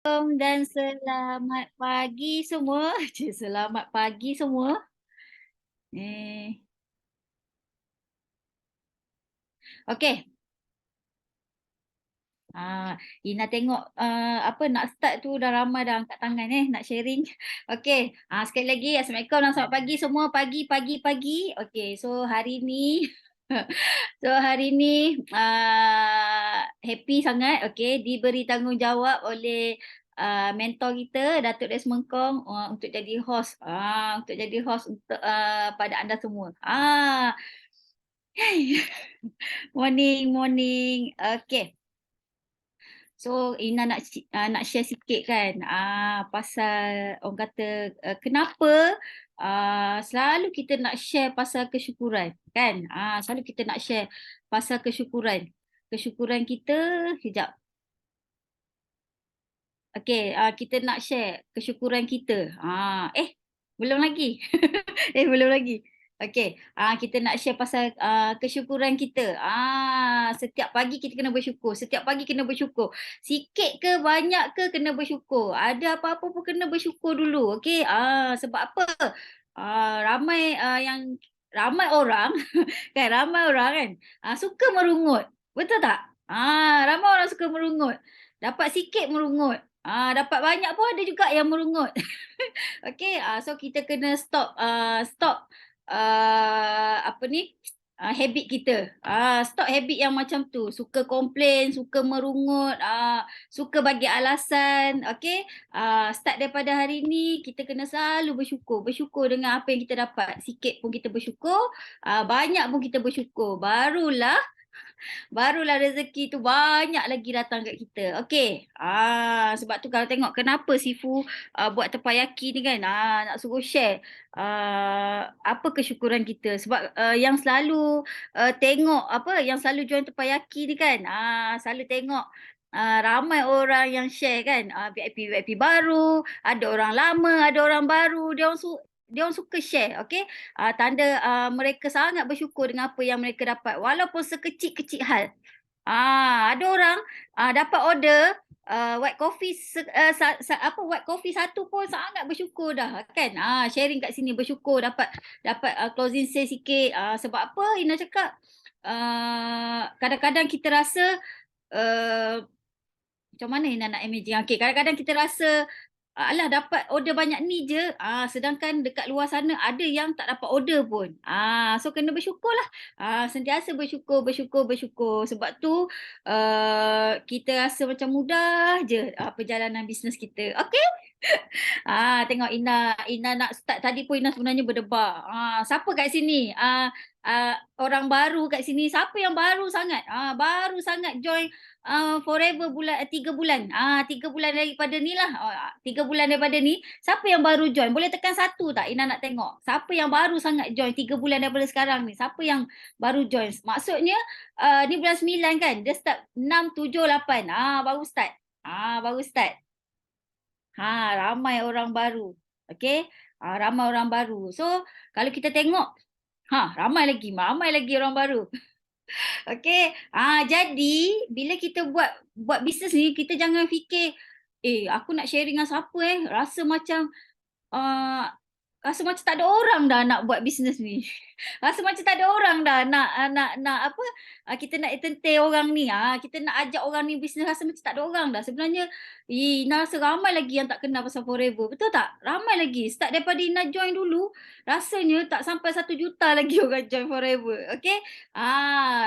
Dan selamat pagi semua. Selamat pagi semua. Eh, okey. Ina tengok apa nak start tu dah ramai dah angkat tangan nak sharing. Okey. Sekali lagi Assalamualaikum dan selamat pagi semua. Pagi. Okey. So hari ni happy sangat diberi tanggungjawab oleh mentor kita Datuk Desmond Kong untuk jadi host untuk pada anda semua. Morning. Okey. So Ina nak share sikit kan pasal orang kata kenapa selalu kita nak share pasal kesyukuran kan. Selalu kita nak share pasal kesyukuran. Kesyukuran kita kejap. Okey, kita nak share kesyukuran kita. Belum lagi. Belum lagi. Okey, kita nak share pasal kesyukuran kita. Setiap pagi kita kena bersyukur. Setiap pagi kena bersyukur. Sikit ke banyak ke kena bersyukur. Ada apa-apa pun kena bersyukur dulu. Okey, sebab apa? Ramai ramai orang kan suka merungut. Betul tak? Ramai orang suka merungut. Dapat sikit merungut. Dapat banyak pun ada juga yang merungut. Okey, so kita kena stop apa ni? Habit kita. Stop habit yang macam tu. Suka komplain, suka merungut, suka bagi alasan. Okey, start daripada hari ni kita kena selalu bersyukur. Bersyukur dengan apa yang kita dapat. Sikit pun kita bersyukur, banyak pun kita bersyukur. Barulah rezeki tu banyak lagi datang kat kita. Okey. Sebab tu kalau tengok kenapa Sifu buat terpayaki ni kan. Nak suruh share apa kesyukuran kita. Sebab yang selalu tengok yang selalu join terpayaki ni kan. Selalu tengok ramai orang yang share kan. VIP baru, ada orang lama, ada orang baru. Dia orang suka share, okey? Tanda mereka sangat bersyukur dengan apa yang mereka dapat walaupun sekecil-kecil hal. Ada orang dapat order white coffee white coffee satu pun sangat bersyukur dah kan. Sharing kat sini bersyukur dapat closing sale sikit. Sebab apa Ina cakap kadang-kadang kita rasa uh, macam mana Ina nak imagine. Okey, kadang-kadang kita rasa alah dapat order banyak ni je. Sedangkan dekat luar sana ada yang tak dapat order pun. So kena bersyukurlah. Sentiasa bersyukur. Sebab tu kita rasa macam mudah je perjalanan bisnes kita. Okey? Tengok Ina nak start tadi pun Ina sebenarnya berdebar. Siapa kat sini? Orang baru kat sini. Siapa yang baru sangat? Baru sangat join Forever 3 bulan. 3 bulan daripada ni lah. 3 bulan daripada ni. Siapa yang baru join? Boleh tekan 1 tak? Ina nak tengok. Siapa yang baru sangat join 3 bulan daripada sekarang ni? Siapa yang baru join? Maksudnya ni bulan 9 kan? Dia start 6, 7, 8. Baru start. Baru start. Ramai orang baru. Okey? Ramai orang baru. So, kalau kita tengok, ramai lagi orang baru. Okey. Jadi bila kita buat bisnes ni, kita jangan fikir, aku nak sharing dengan siapa uh, rasa macam tak ada orang dah nak buat bisnes ni. Rasa macam tak ada orang dah nak apa kita nak entertain orang ni. Kita nak ajak orang ni bisnes rasa macam tak ada orang dah. Sebenarnya Ina rasa ramai lagi yang tak kenal pasal Forever. Betul tak? Ramai lagi. Start daripada Ina join dulu, rasanya tak sampai 1 juta lagi orang join Forever. Okey?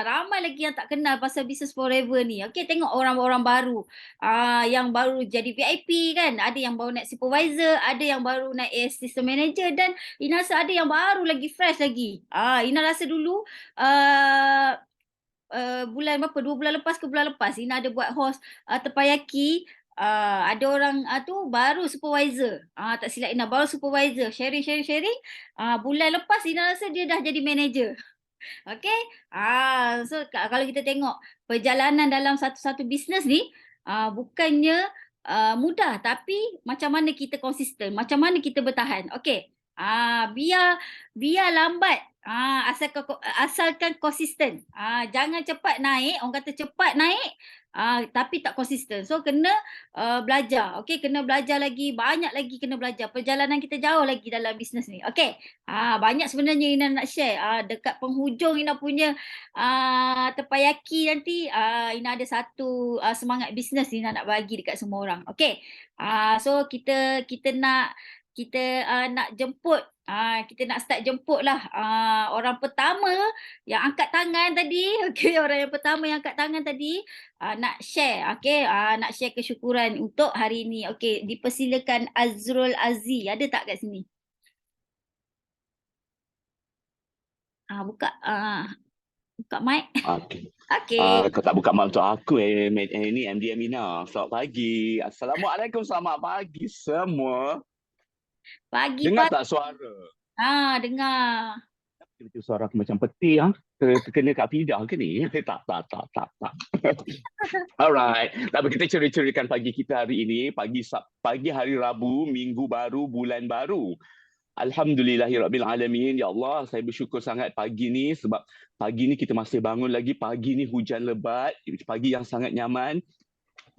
Ramai lagi yang tak kenal pasal bisnes Forever ni. Okey, tengok orang-orang baru. Yang baru jadi VIP kan. Ada yang baru naik supervisor, ada yang baru naik assistant manager dan Ina rasa ada yang baru lagi fresh lagi. Ina rasa dulu bulan berapa? 2 bulan lepas ke bulan lepas Ina ada buat host terpayaki. Ada orang tu baru supervisor. Tak silap Ina baru supervisor. Sharing. Bulan lepas Ina rasa dia dah jadi manager. Okey? So kalau kita tengok perjalanan dalam satu-satu bisnes ni bukannya mudah, tapi macam mana kita konsisten, macam mana kita bertahan. Okey. Biar lambat Asalkan konsisten. Jangan cepat naik, orang kata cepat naik, tapi tak konsisten. So kena belajar, okey, kena belajar lagi, banyak lagi kena belajar. Perjalanan kita jauh lagi dalam bisnes ni, okey. Banyak sebenarnya Ina nak share, dekat penghujung Ina punya terpayaki nanti, Ina ada satu semangat bisnes Ina nak bagi dekat semua orang, okey. So kita nak jemput, kita nak start jemput lah orang pertama yang angkat tangan tadi, okey, orang yang pertama yang angkat tangan tadi, nak share, okey, nak share kesyukuran untuk hari ini. Okey, dipersilakan Azrul Azzi, ada tak kat sini? Buka mic. Okey. Okey, Kau tak buka mic untuk aku ni MD Amina. Selamat pagi. Assalamualaikum, selamat pagi semua. pagi Dengar Pak. tak suara? Dengar. Itu suara aku macam peti kena kat pidah ke ni? Tak. Alright. Tapi kita curi-curikan pagi kita hari ini, pagi hari Rabu, minggu baru, bulan baru. Alhamdulillahirabbil alamin. Ya Allah, saya bersyukur sangat pagi ni sebab pagi ni kita masih bangun lagi. Pagi ni hujan lebat, pagi yang sangat nyaman.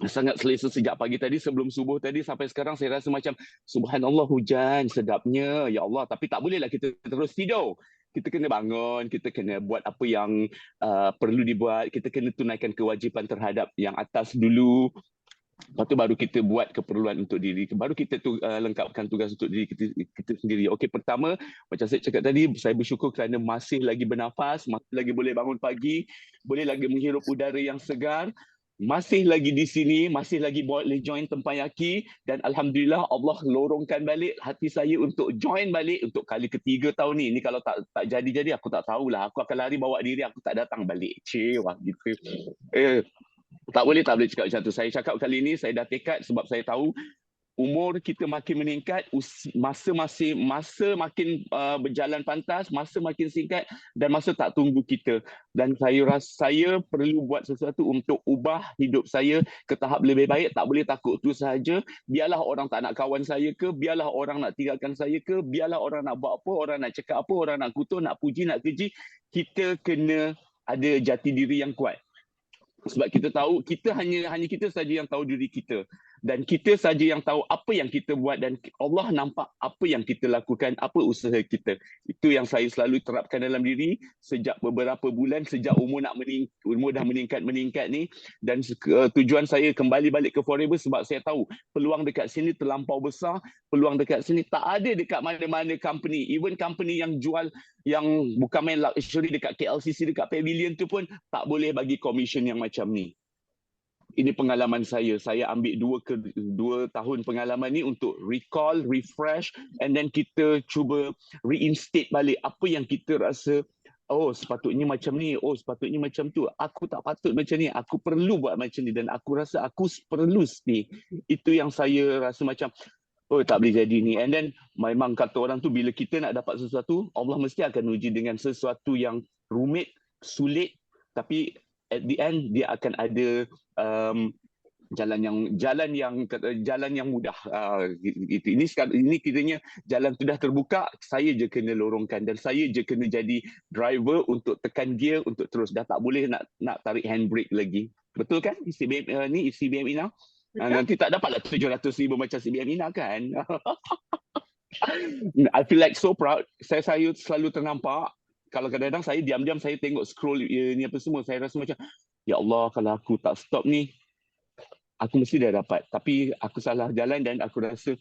Sangat selesa sejak pagi tadi, sebelum subuh tadi sampai sekarang saya rasa macam subhanallah, hujan sedapnya ya Allah. Tapi tak bolehlah kita terus tidur. Kita kena bangun, kita kena buat apa yang perlu dibuat, kita kena tunaikan kewajipan terhadap yang atas dulu. Lepas tu baru kita buat keperluan untuk diri, baru kita lengkapkan tugas untuk diri kita sendiri. Okey, pertama macam saya cakap tadi, saya bersyukur kerana masih lagi bernafas, masih lagi boleh bangun pagi, boleh lagi menghirup udara yang segar, masih lagi di sini, masih lagi boleh join tempayaki, dan alhamdulillah Allah lorongkan balik hati saya untuk join balik untuk kali ketiga tahun ni. Ini kalau tak jadi aku tak tahulah, aku akan lari bawa diri, aku tak datang balik. Wah gitu. Tak boleh cakap macam tu. Saya cakap kali ini saya dah tekad sebab saya tahu umur kita makin meningkat, masa makin berjalan pantas, masa makin singkat dan masa tak tunggu kita. Dan saya rasa saya perlu buat sesuatu untuk ubah hidup saya ke tahap lebih baik. Tak boleh takut tu sahaja. Biarlah orang tak nak kawan saya ke, biarlah orang nak tinggalkan saya ke, biarlah orang nak buat apa, orang nak cakap apa, orang nak kutuk, nak puji, nak keji. Kita kena ada jati diri yang kuat. Sebab kita tahu hanya kita saja yang tahu diri kita, dan kita saja yang tahu apa yang kita buat, dan Allah nampak apa yang kita lakukan, apa usaha kita. Itu yang saya selalu terapkan dalam diri sejak beberapa bulan, sejak umur dah meningkat ni. Dan tujuan saya kembali balik ke Forever sebab saya tahu peluang dekat sini terlampau besar. Peluang dekat sini tak ada dekat mana-mana company. Even company yang jual yang bukan main luxury dekat KLCC, dekat Pavilion tu pun tak boleh bagi commission yang macam ni. Ini pengalaman saya. Saya ambil 2 tahun pengalaman ni untuk recall, refresh, and then kita cuba reinstate balik apa yang kita rasa, oh sepatutnya macam ni, oh sepatutnya macam tu. Aku tak patut macam ni, aku perlu buat macam ni, dan aku rasa aku perlu stay. Itu yang saya rasa macam, oh tak boleh jadi ni. And then memang kata orang tu, bila kita nak dapat sesuatu, Allah mesti akan uji dengan sesuatu yang rumit, sulit, tapi at the end dia akan ada jalan yang mudah. Ini kiranya jalan sudah terbuka, saya je kena lorongkan, dan saya je kena jadi driver untuk tekan gear untuk terus. Dah tak boleh nak tarik handbrake lagi. Betul kan CBM ni, CBM Ina? Nanti tak dapatlah 700,000 macam CBM Ina kan. I feel like so proud. Saya selalu ternampak, kalau kadang-kadang saya diam-diam saya tengok scroll ni apa semua, saya rasa macam, ya Allah, kalau aku tak stop ni, aku mesti dah dapat. Tapi aku salah jalan, dan aku rasa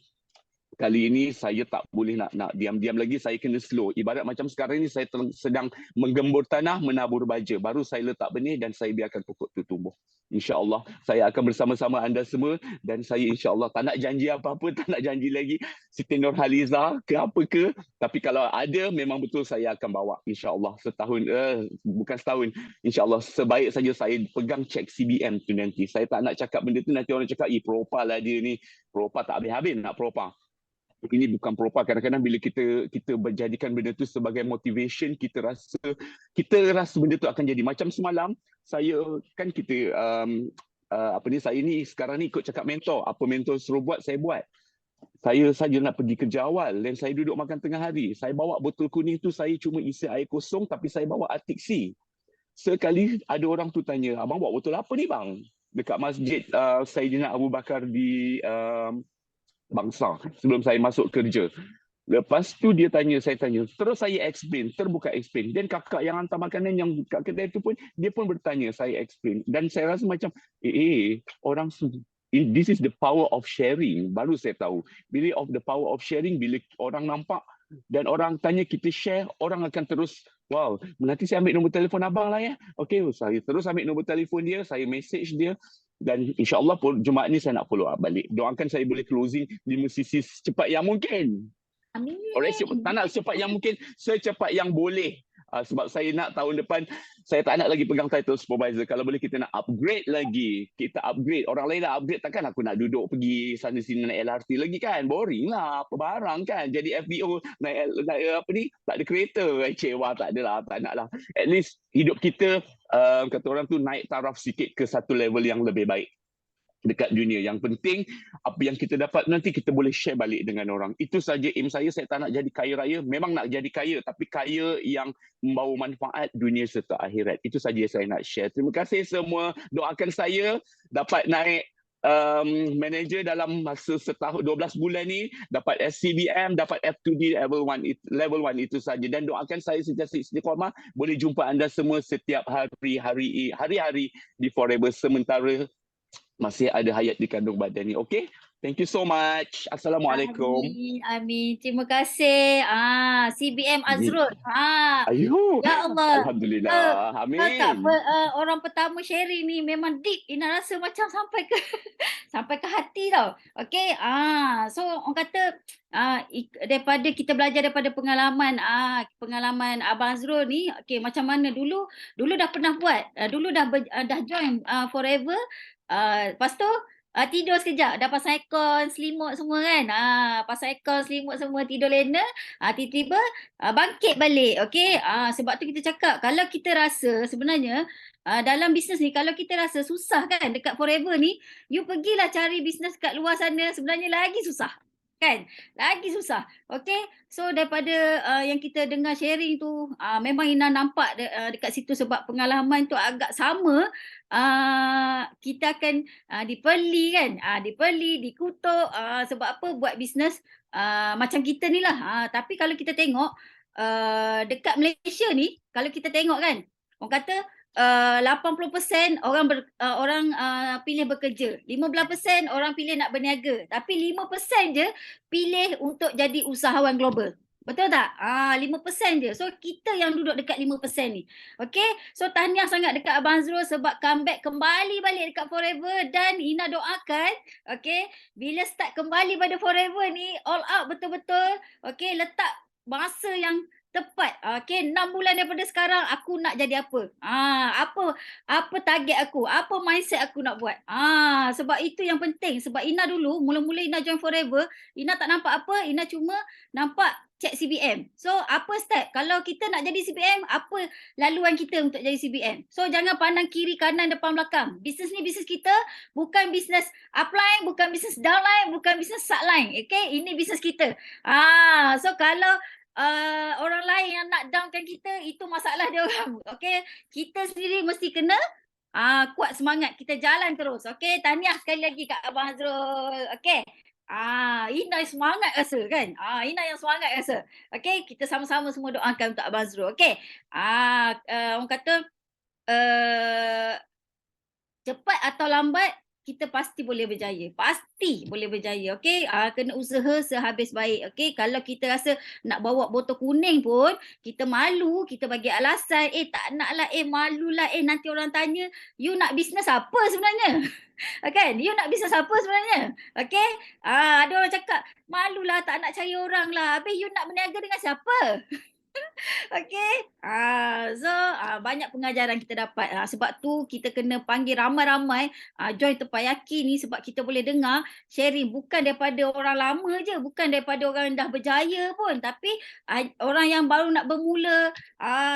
kali ini saya tak boleh nak diam-diam lagi, saya kena slow. Ibarat macam sekarang ni saya sedang menggembur tanah, menabur baja. Baru saya letak benih dan saya biarkan pokok itu tumbuh. InsyaAllah saya akan bersama-sama anda semua, dan saya insyaAllah tak nak janji apa-apa, tak nak janji lagi Siti Nurhaliza ke apa ke. Tapi kalau ada, memang betul saya akan bawa insyaAllah setahun, bukan setahun, insyaAllah sebaik saja saya pegang cek CBM tu nanti. Saya tak nak cakap benda tu, nanti orang cakap, propa lah dia ni. Propa tak habis-habis nak propa. Ini bukan propa. Kadang-kadang bila kita menjadikan benda tu sebagai motivation, kita rasa benda tu akan jadi. Macam semalam saya kan saya ni sekarang ni ikut cakap mentor, apa mentor suruh buat saya buat. Saya saja nak pergi kerja awal dan saya duduk makan tengah hari. Saya bawa botol kuning tu, saya cuma isi air kosong tapi saya bawa Arctic Sea. Sekali ada orang tu tanya, abang bawa botol apa ni bang? Dekat masjid Saidina Abu Bakar di Bangsa sebelum saya masuk kerja. Lepas tu saya tanya. Terus saya explain, terbuka explain. Dan kakak yang hantar makanan yang kat kedai tu pun, dia pun bertanya, saya explain. Dan saya rasa macam, orang this is the power of sharing. Baru saya tahu. Bila of the power of sharing, bila orang nampak dan orang tanya kita share, orang akan terus, wow, nanti saya ambil nombor telefon abang lah ya. Okay, saya terus ambil nombor telefon dia, saya message dia. Dan insyaAllah Jumaat ni saya nak follow up balik. Doakan saya boleh closing di musisi secepat yang mungkin. Amin. Alright, tak nak secepat yang mungkin, secepat yang boleh. Sebab saya nak tahun depan, saya tak nak lagi pegang title supervisor. Kalau boleh kita nak upgrade lagi. Kita upgrade. Orang lain dah upgrade, takkan aku nak duduk pergi sana sini naik LRT lagi kan? Boring lah, apa barang kan? Jadi FBO naik apa ni? Tak ada kereta. Cewa tak ada lah, tak nak lah. At least hidup kita, kata orang tu naik taraf sikit ke satu level yang lebih baik dekat dunia. Yang penting apa yang kita dapat nanti kita boleh share balik dengan orang. Itu saja aim saya. Saya tak nak jadi kaya raya. Memang nak jadi kaya, tapi kaya yang membawa manfaat dunia serta akhirat. Itu saja saya nak share. Terima kasih semua. Doakan saya dapat naik manager dalam masa setahun 12 bulan ni, dapat SCBM, dapat F2D level 1 itu saja. Dan doakan saya sentiasa istiqamah, boleh jumpa anda semua setiap hari-hari di Forever sementara masih ada hayat di kandung badan ni. Okay? Thank you so much. Assalamualaikum. Amin. Terima kasih. CBM Azrul. Ayuh. Ya Allah. Alhamdulillah. Kakak, Amin. orang pertama sharing ni memang deep. Ina rasa macam sampai ke sampai ke hati tau. Okay. So orang kata daripada kita belajar daripada pengalaman Abang Azrul ni, okay, macam mana dulu dah pernah buat. Dulu dah join Forever. Lepas tu tidur sekejap, dah pasang aircon, selimut semua kan. Pasang aircon, selimut semua, tidur lena. Tiba-tiba bangkit balik. Okay. Sebab tu kita cakap, kalau kita rasa sebenarnya dalam bisnes ni, kalau kita rasa susah kan dekat Forever ni, you pergilah cari bisnes kat luar sana, sebenarnya lagi susah. Kan? Lagi susah. Okay. So daripada yang kita dengar sharing tu, memang Ina nampak dekat situ sebab pengalaman tu agak sama. Kita akan dipeli kan, dikutuk sebab apa buat bisnes macam kita ni lah. Tapi kalau kita tengok dekat Malaysia ni, kalau kita tengok kan, orang kata 80% orang pilih bekerja, 15% orang pilih nak berniaga, tapi 5% je pilih untuk jadi usahawan global. Betul tak? 5% je. So kita yang duduk dekat 5% ni. Okay. So tahniah sangat dekat Abang Azrul sebab comeback kembali balik dekat Forever, dan Ina doakan, okay, bila start kembali pada Forever ni, all out betul-betul. Okay, letak masa yang tepat. Okay, 6 bulan daripada sekarang aku nak jadi apa? Apa target aku? Apa mindset aku nak buat? Sebab itu yang penting. Sebab Ina dulu, mula-mula Ina join Forever, Ina tak nampak apa, Ina cuma nampak check CBM. So, apa step? Kalau kita nak jadi CBM, apa laluan kita untuk jadi CBM? So, jangan pandang kiri, kanan, depan, belakang. Bisnes ni bisnes kita, bukan bisnes upline, bukan bisnes downline, bukan bisnes subline. Okay? Ini bisnes kita. So, kalau orang lain yang nak downkan kita, itu masalah dia orang. Okay? Kita sendiri mesti kena kuat semangat. Kita jalan terus. Okay? Tahniah sekali lagi kat Abang Azrul. Okay? Ina yang semangat rasa kan? Ina yang semangat rasa. Okay? Kita sama-sama semua doakan untuk Abang Azrul. Okay? Orang kata cepat atau lambat, kita pasti boleh berjaya. Pasti boleh berjaya. Okay? Kena usaha sehabis baik. Okay? Kalau kita rasa nak bawa botol kuning pun, kita malu, kita bagi alasan, tak nak lah, malu lah, nanti orang tanya, you nak bisnes apa sebenarnya? Kan? You nak bisnes apa sebenarnya? Okay? Ada orang cakap, malu lah, tak nak cari orang lah. Habis you nak berniaga dengan siapa? Okay. So banyak pengajaran kita dapat. Sebab tu kita kena panggil ramai-ramai join Terpayaki ni, sebab kita boleh dengar sharing bukan daripada orang lama je, bukan daripada orang yang dah berjaya pun, tapi orang yang baru nak bermula.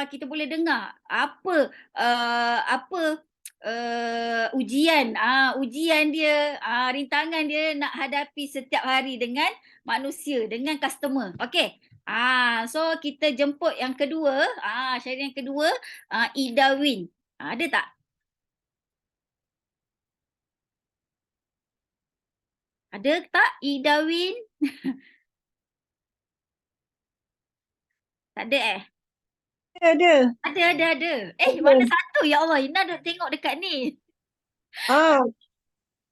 Kita boleh dengar apa ujian. Ujian dia, rintangan dia nak hadapi setiap hari dengan manusia, dengan customer. Okey. So kita jemput yang kedua, syair yang kedua, Ida Win. Ada tak? Ada tak Ida Win? Tak ada eh? Ada. Ada. Mana satu ya Allah, Ina dah tengok dekat ni. Ah,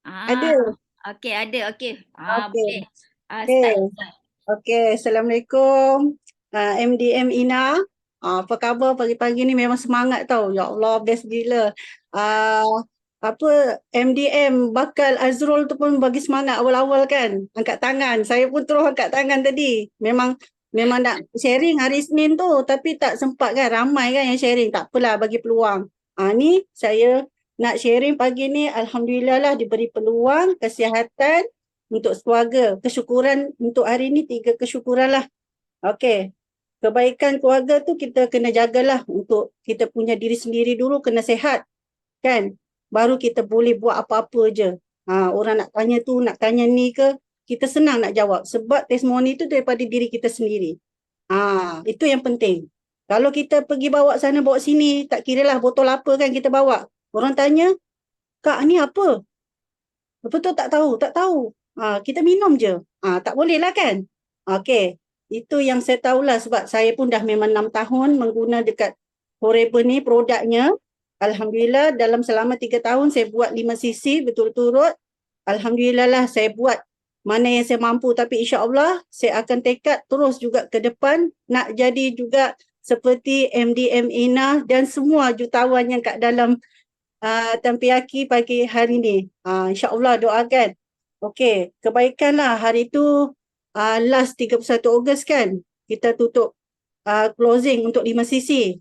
Ah, ada. okey, ada. Okey. Okey. Boleh. Okey. Start. Okey, Assalamualaikum. MDM Ina. Apa khabar pagi-pagi ni, memang semangat tau. Ya Allah, best gila. MDM bakal Azrul tu pun bagi semangat awal-awal kan. Angkat tangan. Saya pun terus angkat tangan tadi. Memang nak sharing hari Isnin tu, tapi tak sempat kan. Ramai kan yang sharing. Tak apalah, bagi peluang. Ni saya nak sharing pagi ni, alhamdulillah lah diberi peluang, kesihatan untuk keluarga. Kesyukuran untuk hari ni 3 kesyukuran lah. Okey. Kebaikan keluarga tu kita kena jagalah, untuk kita punya diri sendiri dulu kena sihat kan. Baru kita boleh buat apa-apa je. Orang nak tanya tu, nak tanya ni ke, kita senang nak jawab sebab testimoni tu daripada diri kita sendiri. Itu yang penting. Kalau kita pergi bawa sana bawa sini, tak kiralah botol apa kan kita bawa. Orang tanya, "Kak, ni apa?" Betul tak tahu? Tak tahu. Kita minum je. Tak boleh lah kan? Okey. Itu yang saya tahulah sebab saya pun dah memang 6 tahun mengguna dekat Forever ni produknya. Alhamdulillah dalam selama 3 tahun saya buat 5 cc betul-turut. Alhamdulillah lah saya buat mana yang saya mampu, tapi insya-Allah saya akan tekad terus juga ke depan nak jadi juga seperti MDM Ina dan semua jutawan yang kat dalam Tempiaki pagi hari ni. InsyaAllah doakan. Okey, kebaikanlah hari tu last 31 Ogos kan. Kita tutup closing untuk 5 cc.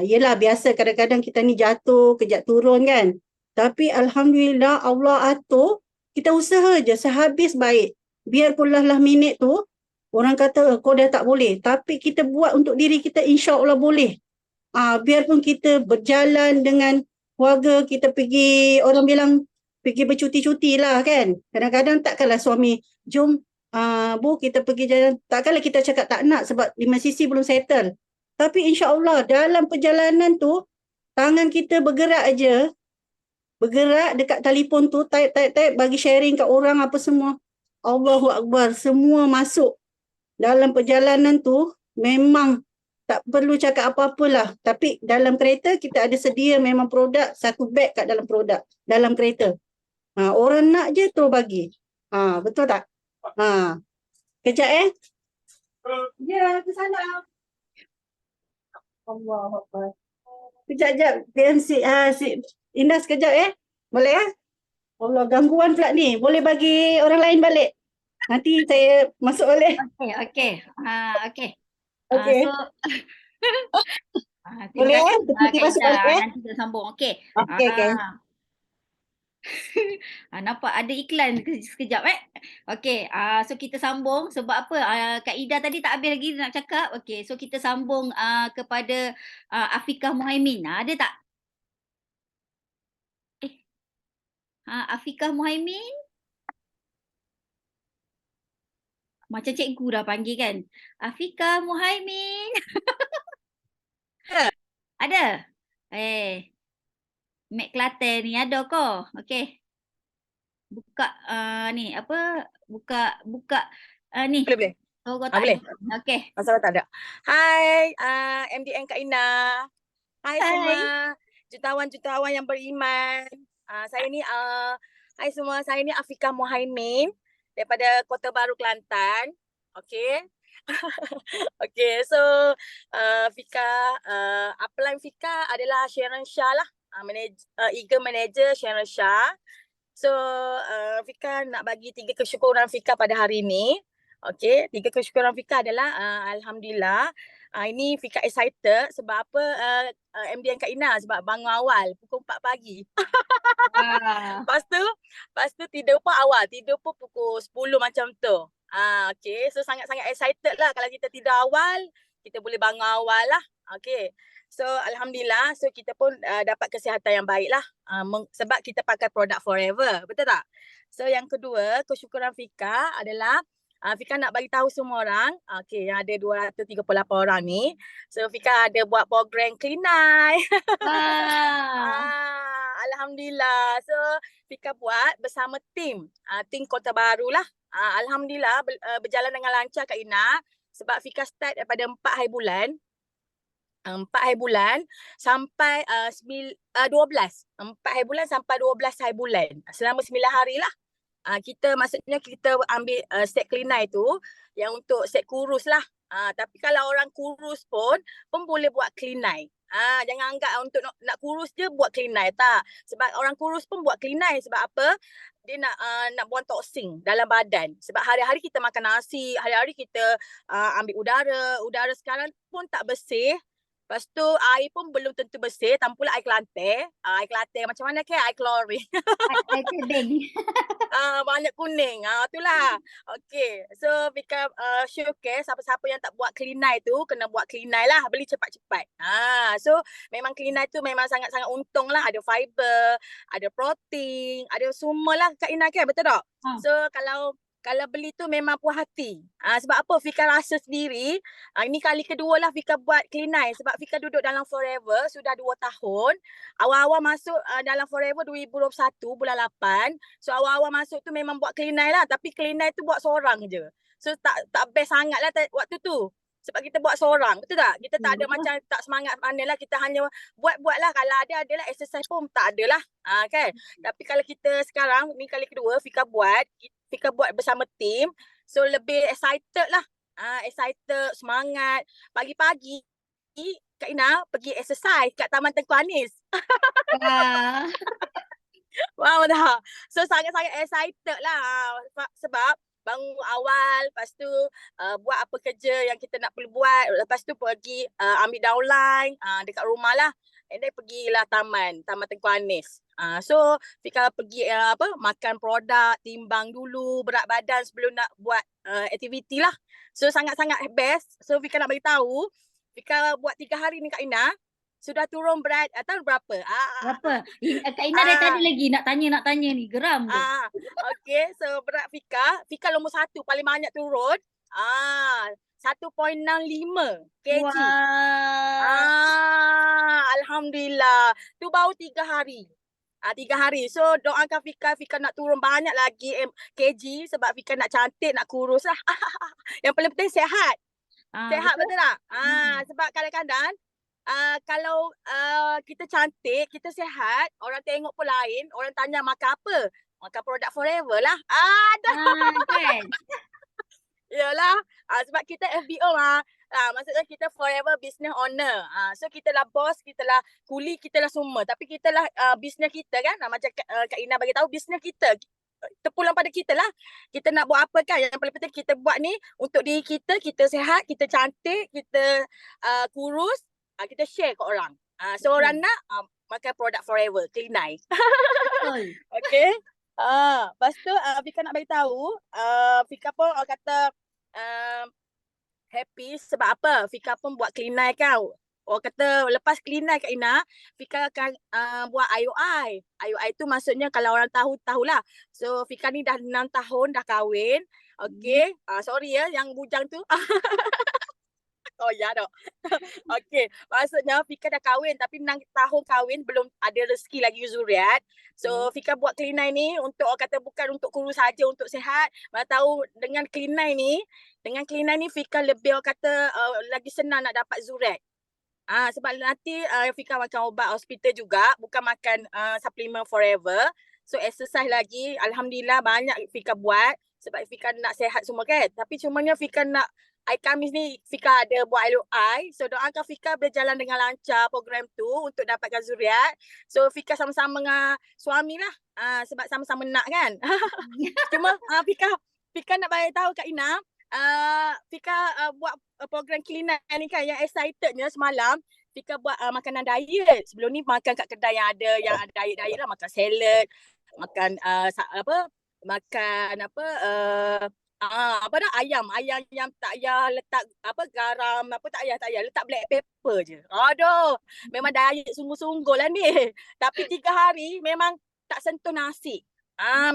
Yelah biasa kadang-kadang kita ni jatuh, kejap turun kan. Tapi Alhamdulillah Allah atur, kita usaha je sehabis baik. Biarpun lah minit tu, orang kata kau dah tak boleh. Tapi kita buat untuk diri kita, insya-Allah boleh. Biarpun kita berjalan dengan keluarga, kita pergi, orang bilang pergi bercuti-cuti lah kan. Kadang-kadang takkanlah suami, jom Bu kita pergi jalan. Takkanlah kita cakap tak nak sebab 5 cc belum settle. Tapi insya-Allah dalam perjalanan tu, tangan kita bergerak aja, bergerak dekat telefon tu, type bagi sharing kat orang apa semua. Allahu Akbar, semua masuk. Dalam perjalanan tu memang tak perlu cakap apa-apalah. Tapi dalam kereta kita ada sedia memang produk, satu beg kat dalam produk, dalam kereta. Orang nak je terus bagi. Betul tak? Kejap Ya, ke sana. Allah Akbar. Kejap. PMC, si Indah sekejap Boleh Allah, gangguan pula ni. Boleh bagi orang lain balik. Nanti saya masuk balik. Okey. Okey. So Boleh terima kasih kita masuk Kak Ida. balik Nanti kita sambung. Okey. Okey. Nampak ada iklan sekejap Okey, so kita sambung sebab apa? Kak Ida tadi tak habis lagi nak cakap. Okey, so kita sambung kepada Afikah Muhaimin. Ada tak? Afikah Muhaimin? Macam cikgu dah panggil kan. Afikah Muhaimin. Ada? Mek Kelantan ni ada ke? Okey. Buka ni apa? Buka ni. Boleh. Boleh. Okey. Masalah tak ada. Hai, MDN Kak Ina. Hai semua jutawan-jutawan yang beriman. Saya ni hai semua, saya ni Afikah Muhaimin daripada Kota Baru Kelantan. Okey. Okey, so Fika, upline Fika adalah Sharon Shah lah. Eagle Manager Sharon Shah. So Fika nak bagi 3 kesyukuran Fika pada hari ini. Okey, 3 kesyukuran Fika adalah alhamdulillah. Ini Fika excited sebab apa? MDN Kak Ina sebab bangun awal pukul 4 pagi. Lepas tu tidur pun awal, tidur pun pukul 10 macam tu. Okey, so sangat-sangat excited lah kalau kita tidur awal, kita boleh bangun awal lah. Okay. So alhamdulillah, so kita pun dapat kesihatan yang baik lah sebab kita pakai produk Forever, betul tak? So yang kedua, kesyukuran Fika adalah Fika nak bagi tahu semua orang, okay, yang ada 238 orang ni. So Fika ada buat program Clean Night. Wah. Alhamdulillah. So Fika buat bersama tim Kota Baru lah. Alhamdulillah berjalan dengan lancar Kak Ina, sebab Fika start daripada 4 hari bulan. 4 hari bulan sampai 12. 4 hari bulan sampai 12 hari bulan. Selama 9 hari lah. Maksudnya kita ambil set Clean Night tu yang untuk set kurus lah. Tapi kalau orang kurus pun boleh buat Clean Night. Jangan anggap untuk nak kurus je buat Clean Night, tak. Sebab orang kurus pun buat Clean Night. Sebab apa? Dia nak buang toksin dalam badan. Sebab hari-hari kita makan nasi, hari-hari kita ambil udara. Udara sekarang pun tak bersih. Lepas tu air pun belum tentu bersih, tampulah air Kelantan. Air Kelantan macam mana ke? Air klorin. Air tebing. Banyak kuning. Itulah. Okay. So Fika showcase siapa-siapa yang tak buat Clean Night tu kena buat Clean Night lah. Beli cepat-cepat. So memang Clean Night tu memang sangat-sangat untung lah. Ada fiber, ada protein, ada semua lah Kak Ina kan, betul tak? So kalau beli tu memang puas hati. Sebab apa? Fika rasa sendiri. Ini kali kedua lah Fika buat Clean Night. Sebab Fika duduk dalam Forever sudah 2 tahun. Awal-awal masuk dalam Forever 2021 bulan 8. So awal-awal masuk tu memang buat Clean Night lah. Tapi Clean Night tu buat seorang je. So tak best sangat lah waktu tu. Sebab kita buat seorang. Betul tak? Kita tak ada macam tak semangat mana lah. Kita hanya buat lah. Kalau ada lah exercise pun tak ada lah. Kan? Tapi kalau kita sekarang, ni kali kedua Fika buat bersama tim. So lebih excited lah. Excited, semangat. Pagi-pagi Kak Ina pergi exercise kat Taman Tengku Anis. Wow dah. So sangat-sangat excited lah. Sebab bangun awal, lepas tu buat apa kerja yang kita nak perlu buat. Lepas tu pergi ambil downline dekat rumah lah. And then pergilah Taman Tengku Anis. So Fika pergi makan produk, timbang dulu berat badan sebelum nak buat aktiviti lah. So sangat-sangat best. So Fika nak bagi tahu, Fika buat 3 hari ni Kak Ina, sudah turun berat tahu berapa? Berapa? Kak Ina dari tadi lagi nak tanya ni, geram je. Okay, so berat Fika nombor 1 paling banyak turun. 1.65 kg. Alhamdulillah. Tu baru 3 hari. 3 hari. So doakan Fika nak turun banyak lagi kg sebab Fika nak cantik, nak kurus lah. Yang paling penting sihat. Sihat betul tak? Sebab kadang-kadang kalau kita cantik, kita sihat, orang tengok pun lain, orang tanya makan apa? Makan produk Forever lah. Kan? Yalah, sebab kita FBO maksudnya kita Forever Business Owner. So kita lah bos, kita lah kuli, kita lah semua. Tapi kita lah bisnes kita kan. Macam Kak Ina bagi tahu bisnes kita. Terpulang pada kita lah. Kita nak buat apa kan. Yang paling penting kita buat ni untuk diri kita. Kita sihat, kita cantik, kita kurus. Kita share ke orang. So orang nak makan produk Forever, Clean Night. Okay. Lepas tu Fika nak bagi tahu, Fika pun orang kata happy sebab apa? Fika pun buat Clean Night kan. Orang kata lepas Clean Night Kak Ina, Fika akan buat IOI. IOI tu maksudnya kalau orang tahulah. So Fika ni dah 6 tahun dah kahwin. Okay. Sorry ya yang bujang tu. Oh ya dok. Okay. Maksudnya Fika dah kahwin tapi 6 tahun kahwin belum ada rezeki lagi zuriat. So Fika buat Clean Night ni untuk orang kata bukan untuk kurus saja, untuk sihat. Mana tahu dengan Clean Night ni, Fika lebih orang kata lagi senang nak dapat zuriat. Sebab nanti Fika makan ubat hospital juga, bukan makan suplemen Forever. So exercise lagi, alhamdulillah banyak Fika buat sebab Fika nak sihat semua kan. Tapi cumanya Fika nak hari Khamis ni Fika ada buat IOI. So doakan Fika berjalan dengan lancar program tu untuk dapatkan zuriat. So Fika sama-sama dengan suami lah. Sebab sama-sama nak kan. Cuma Fika nak bagi tahu Kak Ina, Fika buat program Clean Night ni kan, yang excitednya semalam Fika buat makanan diet. Sebelum ni makan kat kedai yang ada diet-diet lah, makan salad, makan Apa dah ayam yang tak payah letak apa garam apa tak payah letak black pepper je. Aduh, memang diet sungguh-sungguh lah ni. Tapi 3 hari memang tak sentuh nasi.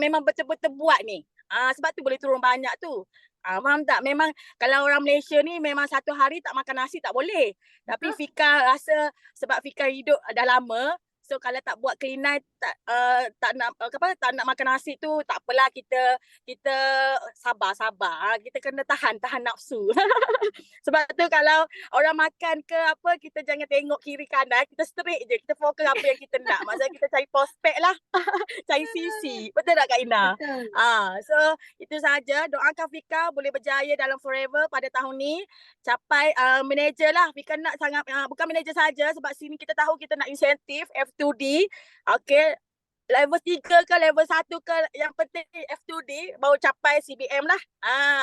Memang betul-betul buat ni. Sebab tu boleh turun banyak tu. Faham tak? Memang kalau orang Malaysia ni memang 1 hari tak makan nasi tak boleh. Tapi Fika rasa sebab Fika hidup dah lama, so kalau tak buat kelainan tak nak makan nasi tu tak apalah, kita sabar. Kita kena tahan nafsu. Sebab tu kalau orang makan ke apa, kita jangan tengok kiri kanan, kita straight je. Kita fokus apa yang kita nak. Maksudnya kita cari prospek lah. Cari sisi. Betul tak Kak Ina? Betul. So itu saja. Doakan Fika boleh berjaya dalam Forever pada tahun ni. Capai manager lah. Fika nak sangat, bukan manager saja, sebab sini kita tahu kita nak insentif F2D. Okay. Level 3 ke level 1 ke, yang penting F2D baru capai CBM lah.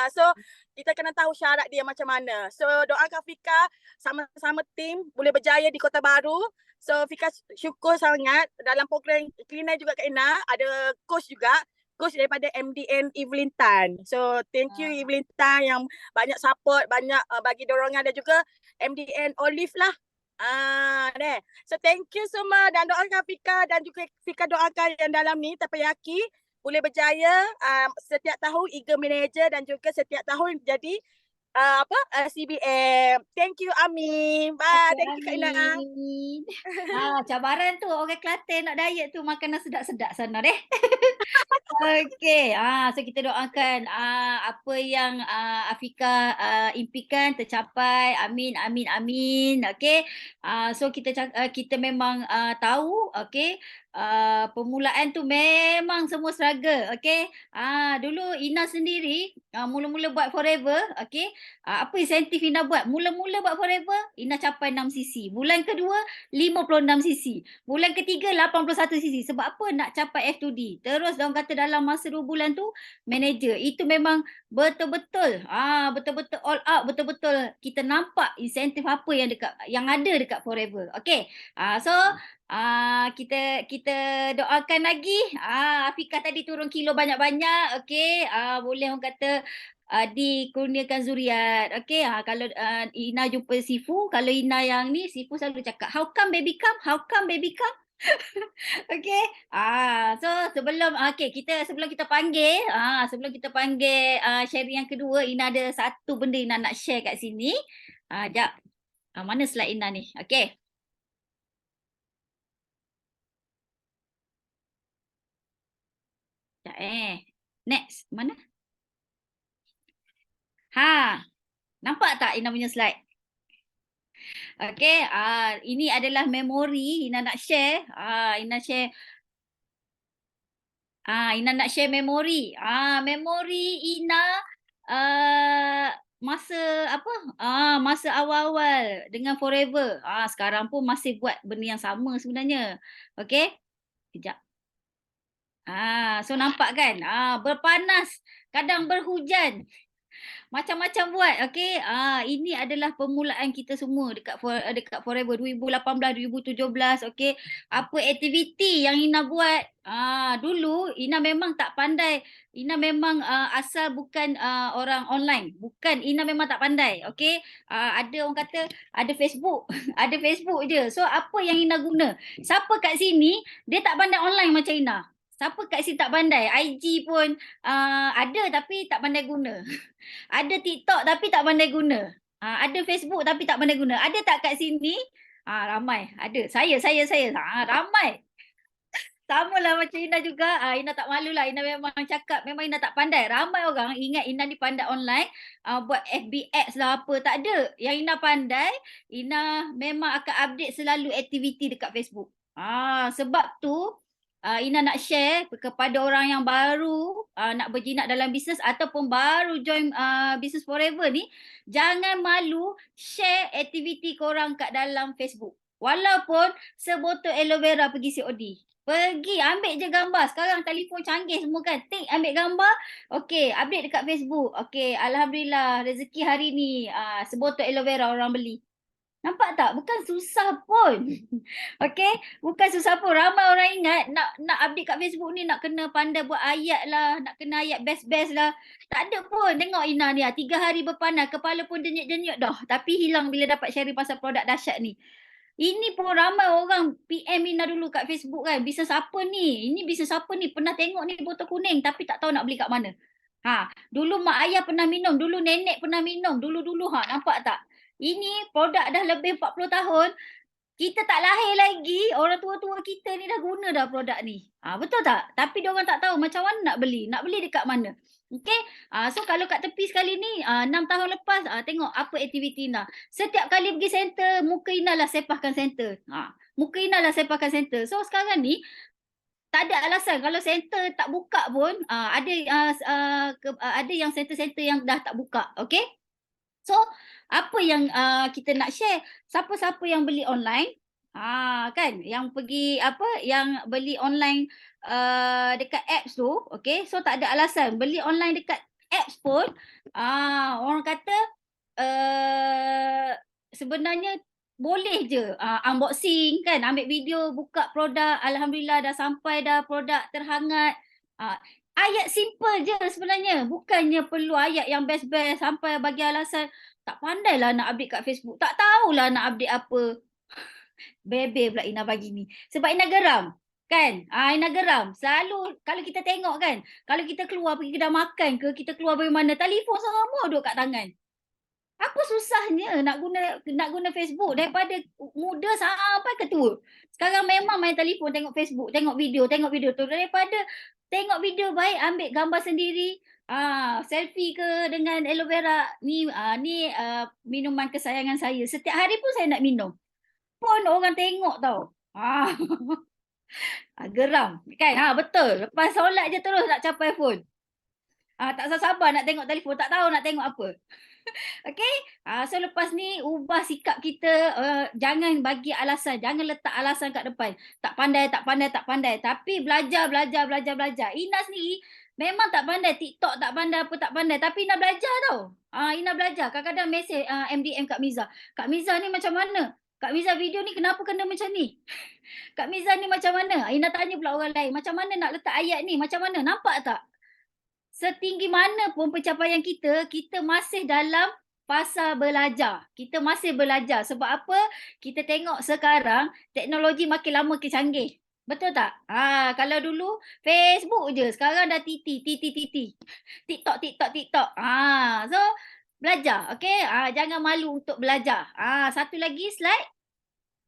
So kita kena tahu syarat dia macam mana. So doakan Fika sama-sama tim boleh berjaya di Kota Baru. So Fika syukur sangat dalam program Kelina juga Kak Ina ada coach juga. Coach daripada MDN Evelyn Tan. So thank you Evelyn Tan yang banyak support, banyak bagi dorongan, dan juga MDN Olive lah. Deh. So thank you semua, dan doakan Fika, dan juga Fika doakan yang dalam ni Takoyaki boleh berjaya setiap tahun Eagle Manager, dan juga setiap tahun jadi CBM. Thank you Amin. Bye. Thank you Kak Ina. Amin. Cabaran tu orang Kelantan nak diet tu makanan sedap-sedap sana deh. Okey, so kita doakan apa yang Afika impikan tercapai. Amin, amin, amin. Okey. So kita memang tahu, okey, permulaan tu memang semua struggle, okey. Dulu Ina sendiri mula-mula buat Forever, okey. Apa insentif Ina buat? Mula-mula buat Forever, Ina capai 6 cc. Bulan kedua 56 cc. Bulan ketiga 81 cc. Sebab apa? Nak capai F2D. Terus diorang kata dalam masa 2 bulan tu manager. Itu memang betul-betul betul-betul all out, betul-betul kita nampak insentif apa yang ada dekat Forever. Okey. So kita doakan lagi Afika tadi turun kilo banyak-banyak, okey. Boleh orang kata dikurniakan zuriat. Okey, kalau Ina jumpa Sifu, kalau Ina yang ni, Sifu selalu cakap, how come baby come? How come baby come? Okey. So sebelum kita panggil sharing yang kedua, Ina ada satu benda Ina nak share kat sini. Jap. Mana slide Ina ni? Okey. Jap next. Mana? Nampak tak Ina punya slide? Okey, ini adalah memori Ina nak share. Ina nak share memori. Memori Ina masa awal-awal dengan Forever. Sekarang pun masih buat benda yang sama sebenarnya. Okey. Kejap. So nampak kan? Berpanas, kadang berhujan. Macam-macam buat, okey. Ini adalah permulaan kita semua dekat Forever 2018, 2017, okey. Apa aktiviti yang Ina buat? Dulu Ina memang tak pandai. Ina memang asal bukan orang online. Bukan, Ina memang tak pandai, okey. Ada orang kata ada Facebook, ada Facebook je. So apa yang Ina guna? Siapa kat sini dia tak pandai online macam Ina? Siapa kat sini tak pandai? IG pun ada tapi tak pandai guna. Ada TikTok tapi tak pandai guna. Ada Facebook tapi tak pandai guna. Ada tak kat sini? Ramai. Ada. Saya. Ramai. Samalah macam Ina juga. Ina tak malu lah. Ina memang cakap memang Ina tak pandai. Ramai orang ingat Ina ni pandai online. Buat FB Ads lah apa. Tak ada. Yang Ina pandai, Ina memang akan update selalu aktiviti dekat Facebook. Sebab tu Ina nak share kepada orang yang baru nak berjinak dalam bisnes ataupun baru join Business Forever ni, jangan malu share aktiviti korang kat dalam Facebook. Walaupun sebotol aloe vera pergi COD. Pergi ambil je gambar. Sekarang telefon canggih semua kan. Ambil gambar. Okey, update dekat Facebook. Okey, alhamdulillah rezeki hari ni sebotol aloe vera orang beli. Nampak tak? Bukan susah pun. Okey, bukan susah pun. Ramai orang ingat nak update kat Facebook ni nak kena pandai buat ayat lah, nak kena ayat best-best lah. Tak ada pun. Tengok Ina ni 3 hari berpanah, kepala pun denyut-denyut dah. Tapi hilang bila dapat sharing pasal produk dahsyat ni. Ini pun ramai orang PM Ina dulu kat Facebook kan. Bisnes apa ni? Ini bisnes apa ni? Pernah tengok ni botol kuning tapi tak tahu nak beli kat mana. Dulu mak ayah pernah minum, dulu nenek pernah minum, dulu-dulu nampak tak? Ini produk dah lebih 40 tahun. Kita tak lahir lagi, orang tua-tua kita ni dah guna dah produk ni. Betul tak? Tapi diorang tak tahu macam mana nak beli dekat mana. Okey, so kalau kat tepi sekali ni 6 tahun lepas tengok apa aktiviti Ina. Setiap kali pergi center, muka Ina lah sepahkan center. Muka Ina lah sepahkan center. So sekarang ni tak ada alasan kalau center tak buka pun ada yang center-center yang dah tak buka. Okey? So apa yang kita nak share, siapa-siapa yang beli online kan, yang pergi yang beli online dekat apps tu, okey, so tak ada alasan beli online dekat apps pun orang kata sebenarnya boleh je unboxing kan, ambil video, buka produk, alhamdulillah dah sampai dah produk terhangat. Ayat simple je sebenarnya, bukannya perlu ayat yang best-best sampai bagi alasan tak pandailah nak update kat Facebook, tak tahulah nak update apa. Bebe pula Ina bagi ni. Sebab Ina geram kan? Ina geram. Selalu kalau kita tengok kan, kalau kita keluar pergi kedai makan ke, kita keluar dari mana, telefon semua duduk kat tangan. Apa susahnya nak guna Facebook daripada muda sampai ke tua. Sekarang memang main telefon, tengok Facebook, tengok video tu. Daripada tengok video baik ambil gambar sendiri. Selfie ke dengan aloe vera. Ni minuman kesayangan saya. Setiap hari pun saya nak minum. Pun orang tengok tau. Geram kan? Betul. Lepas solat je terus nak capai phone. Tak sabar nak tengok telefon, tak tahu nak tengok apa. Okey? So lepas ni ubah sikap kita, jangan bagi alasan, jangan letak alasan kat depan. Tak pandai. Tapi belajar. Ina sendiri memang tak pandai, TikTok tak pandai, apa tak pandai, tapi Ina belajar tau. Ina belajar. Kadang-kadang mesej MDM Kak Miza. Kak Miza ni macam mana? Kak Miza video ni kenapa kena macam ni? Kak Miza ni macam mana? Ina tanya pula orang lain, macam mana nak letak ayat ni? Macam mana? Nampak tak? Setinggi mana pun pencapaian kita, kita masih dalam fasa belajar. Kita masih belajar. Sebab apa? Kita tengok sekarang teknologi makin lama makin canggih. Betul tak? Kalau dulu Facebook je, sekarang dah TT. TikTok. So belajar, okey? Jangan malu untuk belajar. Satu lagi slide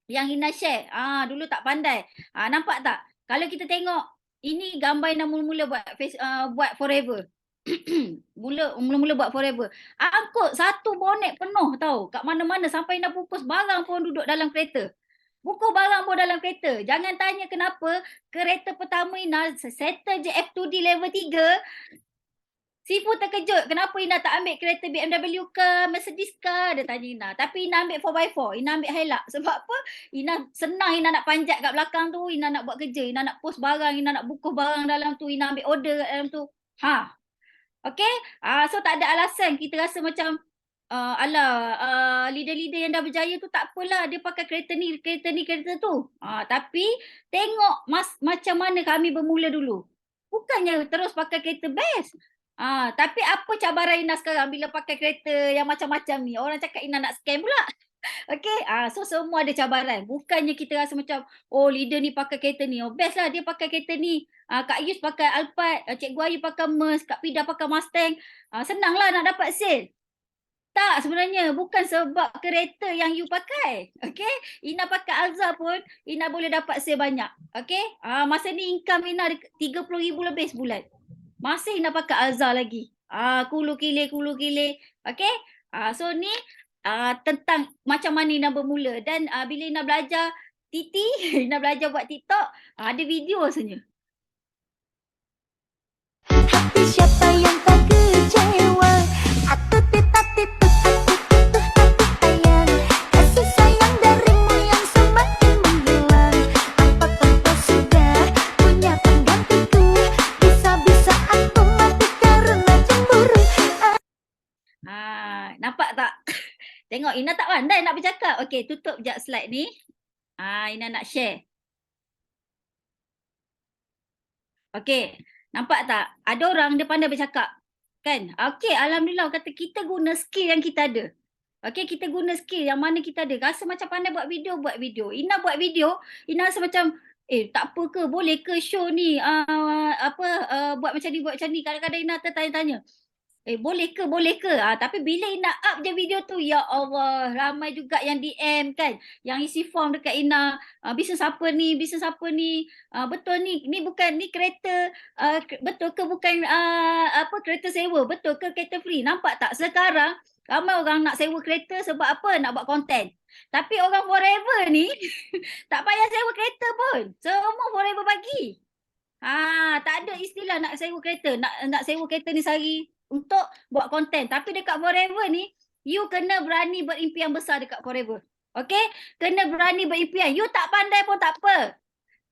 yang Ina share. Dulu tak pandai. Nampak tak? Kalau kita tengok, ini gambar Ina mula-mula buat forever. Mula-mula buat forever. Angkut satu bonet penuh tau. Kat mana-mana sampai Ina pupus barang pun duduk dalam kereta. Buku barang pun dalam kereta. Jangan tanya kenapa kereta pertama Ina settle je F2D level 3. Sifu terkejut kenapa Ina tak ambil kereta BMW ke, Mercedes ke, dia tanya Ina. Tapi Ina ambil 4x4, Ina ambil Hilux. Sebab apa? Ina senang Ina nak panjat kat belakang tu, Ina nak buat kerja, Ina nak post barang, Ina nak bukuh barang dalam tu, Ina ambil order kat dalam tu. Okay? So tak ada alasan kita rasa macam leader-leader yang dah berjaya tu tak apalah, dia pakai kereta ni, kereta tu. Tapi tengok macam mana kami bermula dulu. Bukannya terus pakai kereta best. Tapi apa cabaran Ina sekarang bila pakai kereta yang macam-macam ni? Orang cakap Ina nak scam pula. Okay, so semua ada cabaran. Bukannya kita rasa macam, oh leader ni pakai kereta ni, oh best lah dia pakai kereta ni. Kak Yus pakai Alphard, Cikgu Ayu pakai Merc, Kak Pida pakai Mustang. Senang lah nak dapat sale. Tak, sebenarnya bukan sebab kereta yang you pakai. Okay, Ina pakai Alza pun, Ina boleh dapat sale banyak. Okay, masa ni income Ina 30,000 lebih sebulan. Masih Ina pakai Alza lagi. Kulu kile. Okay, so ni tentang macam mana Ina bermula. Dan bila Ina belajar TT, Ina belajar buat TikTok, ada video rasanya. Hati siapa yang tak kecewa, aku tipu sayang, kasih sayang darimu yang semakin menghilang. Apakah kau sudah punya penggantiku? Bisa-bisa aku mati karena cemburu. Nampak tak? Tengok Ina tak pandai nak bercakap. Okey, tutup jap slide ni. Ina nak share. Okey, nampak tak? Ada orang dia pandai bercakap. Kan? Okey, alhamdulillah kata kita guna skill yang kita ada. Okey, kita guna skill yang mana kita ada. Rasa macam pandai buat video, buat video. Ina buat video, Ina rasa macam tak apa ke, boleh ke show ni buat macam ni, buat macam ni. Kadang-kadang Ina tertanya-tanya. Boleh ke? Tapi bila Ina up je video tu, ya Allah, ramai juga yang DM kan, yang isi form dekat Ina, bisnes apa ni, betul ni bukan ni kereta, betul ke bukan kereta sewa, betul ke kereta free. Nampak tak sekarang ramai orang nak sewa kereta sebab apa? Nak buat konten. Tapi orang forever ni tak payah sewa kereta pun, semua forever bagi. Tak ada istilah nak sewa kereta, nak sewa kereta ni sehari untuk buat konten. Tapi dekat forever ni, you kena berani berimpian besar dekat forever. Okay? Kena berani berimpian. You tak pandai pun tak apa.